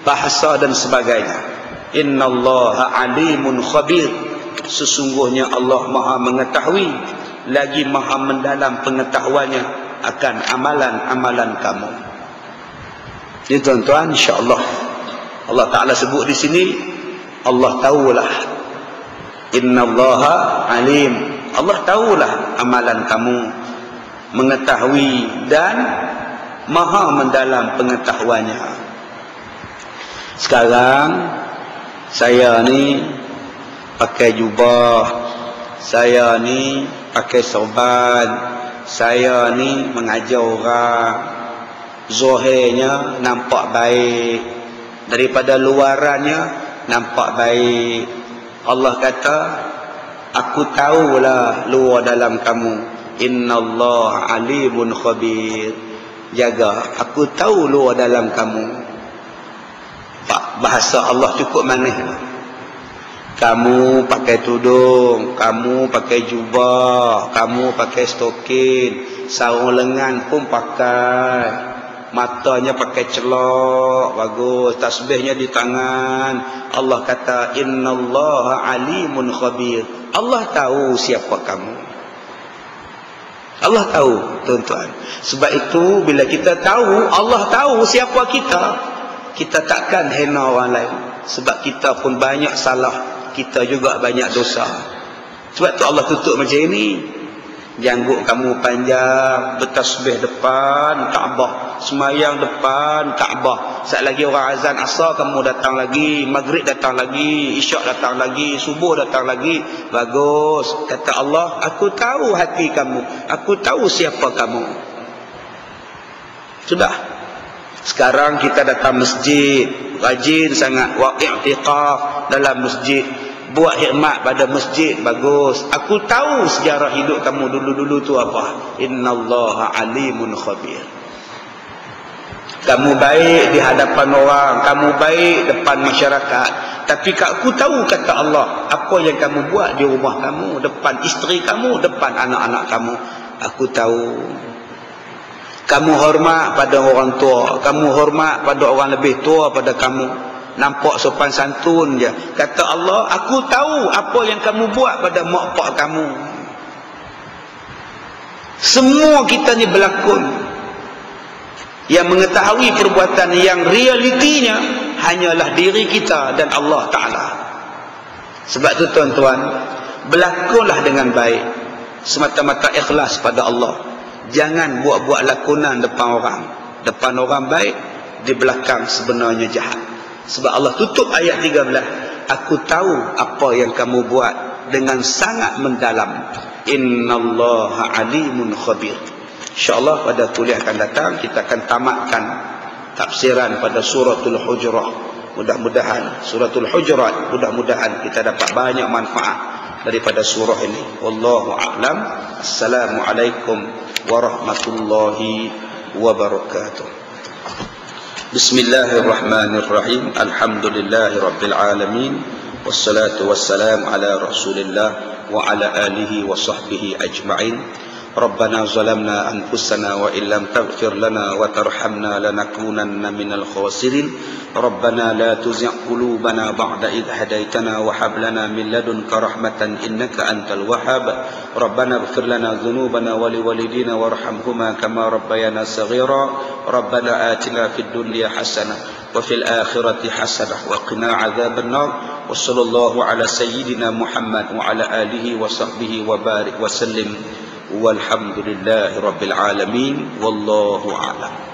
bahasa dan sebagainya. Innallaha alimun khabir. Sesungguhnya Allah maha mengetahui, lagi maha mendalam pengetahuannya akan amalan-amalan kamu. Jadi tuan-tuan, insya-Allah Allah Ta'ala sebut di sini, Allah tahulah. Innallaha alim. Allah tahulah amalan kamu, mengetahui dan maha mendalam pengetahuannya. Sekarang saya ni pakai jubah, saya ni pakai sorban, saya ni mengajar orang. Zahirnya nampak baik, daripada luarannya nampak baik. Allah kata, aku tahulah luar dalam kamu. Innallaha alimun khabir. Jaga, aku tahu luar dalam kamu. Bahasa Allah cukup manis. Kamu pakai tudung, kamu pakai jubah, kamu pakai stokin, sarung lengan pun pakai, matanya pakai celok, bagus, tasbihnya di tangan. Allah kata, innallaha alimun khabir. Allah tahu siapa kamu. Allah tahu, tuan-tuan. Sebab itu bila kita tahu Allah tahu siapa kita, kita takkan hina orang lain. Sebab kita pun banyak salah, kita juga banyak dosa. Sebab tu Allah tutup macam ini. Janggut kamu panjang, bertasbih depan Kaabah, semayang depan Kaabah. Saat lagi orang azan asar, kamu datang lagi, maghrib datang lagi, isyak datang lagi, subuh datang lagi. Bagus. Kata Allah, aku tahu hati kamu, aku tahu siapa kamu. Sudah. Sekarang kita datang masjid, rajin sangat i'tikaf dalam masjid, buat khidmat pada masjid, bagus. Aku tahu sejarah hidup kamu dulu-dulu tu apa. Innallaha alimun khabir. Kamu baik di hadapan orang, kamu baik depan masyarakat, Tapi aku tahu, kata Allah, apa yang kamu buat di rumah kamu, depan isteri kamu, depan anak-anak kamu. Aku tahu. Kamu hormat pada orang tua, kamu hormat pada orang lebih tua pada kamu, nampak sopan santun je. Kata Allah, aku tahu apa yang kamu buat pada mak pak kamu. Semua kita ni berlakon. Yang mengetahui perbuatan yang realitinya hanyalah diri kita dan Allah Ta'ala. Sebab tu tuan-tuan, berlakonlah dengan baik, semata-mata ikhlas pada Allah. Jangan buat-buat lakonan depan orang. Depan orang baik, di belakang sebenarnya jahat. Sebab Allah tutup ayat 13, aku tahu apa yang kamu buat dengan sangat mendalam. Innallaha alimun khabir. InsyaAllah pada kuliah akan datang kita akan tamatkan tafsiran pada suratul Hujurat. Mudah-mudahan suratul Hujurat, mudah-mudahan kita dapat banyak manfaat daripada surah ini. Wallahu a'lam. Assalamualaikum warahmatullahi wabarakatuh. Bismillahirrahmanirrahim. Alhamdulillahi rabbil alamin. Wassalatu wassalam ala rasulillah wa ala alihi wa sahbihi ajma'in. ربنا ظلمنا أنفسنا وإن لم تغفر لنا وترحمنا لنكونن من الخاسرين ربنا لا تزغ قلوبنا بعد إذ هديتنا وهب لنا من لدنك رحمة إنك أنت الوهاب ربنا اغفر لنا ذنوبنا ولوالدينا وارحمهما كما ربيانا صغيرا ربنا آتنا في الدنيا حسنة وفي الآخرة حسنة وقنا عذاب النار وصلى الله على سيدنا محمد وعلى آله وصحبه وبارك وسلم والحمد لله رب العالمين والله أعلم.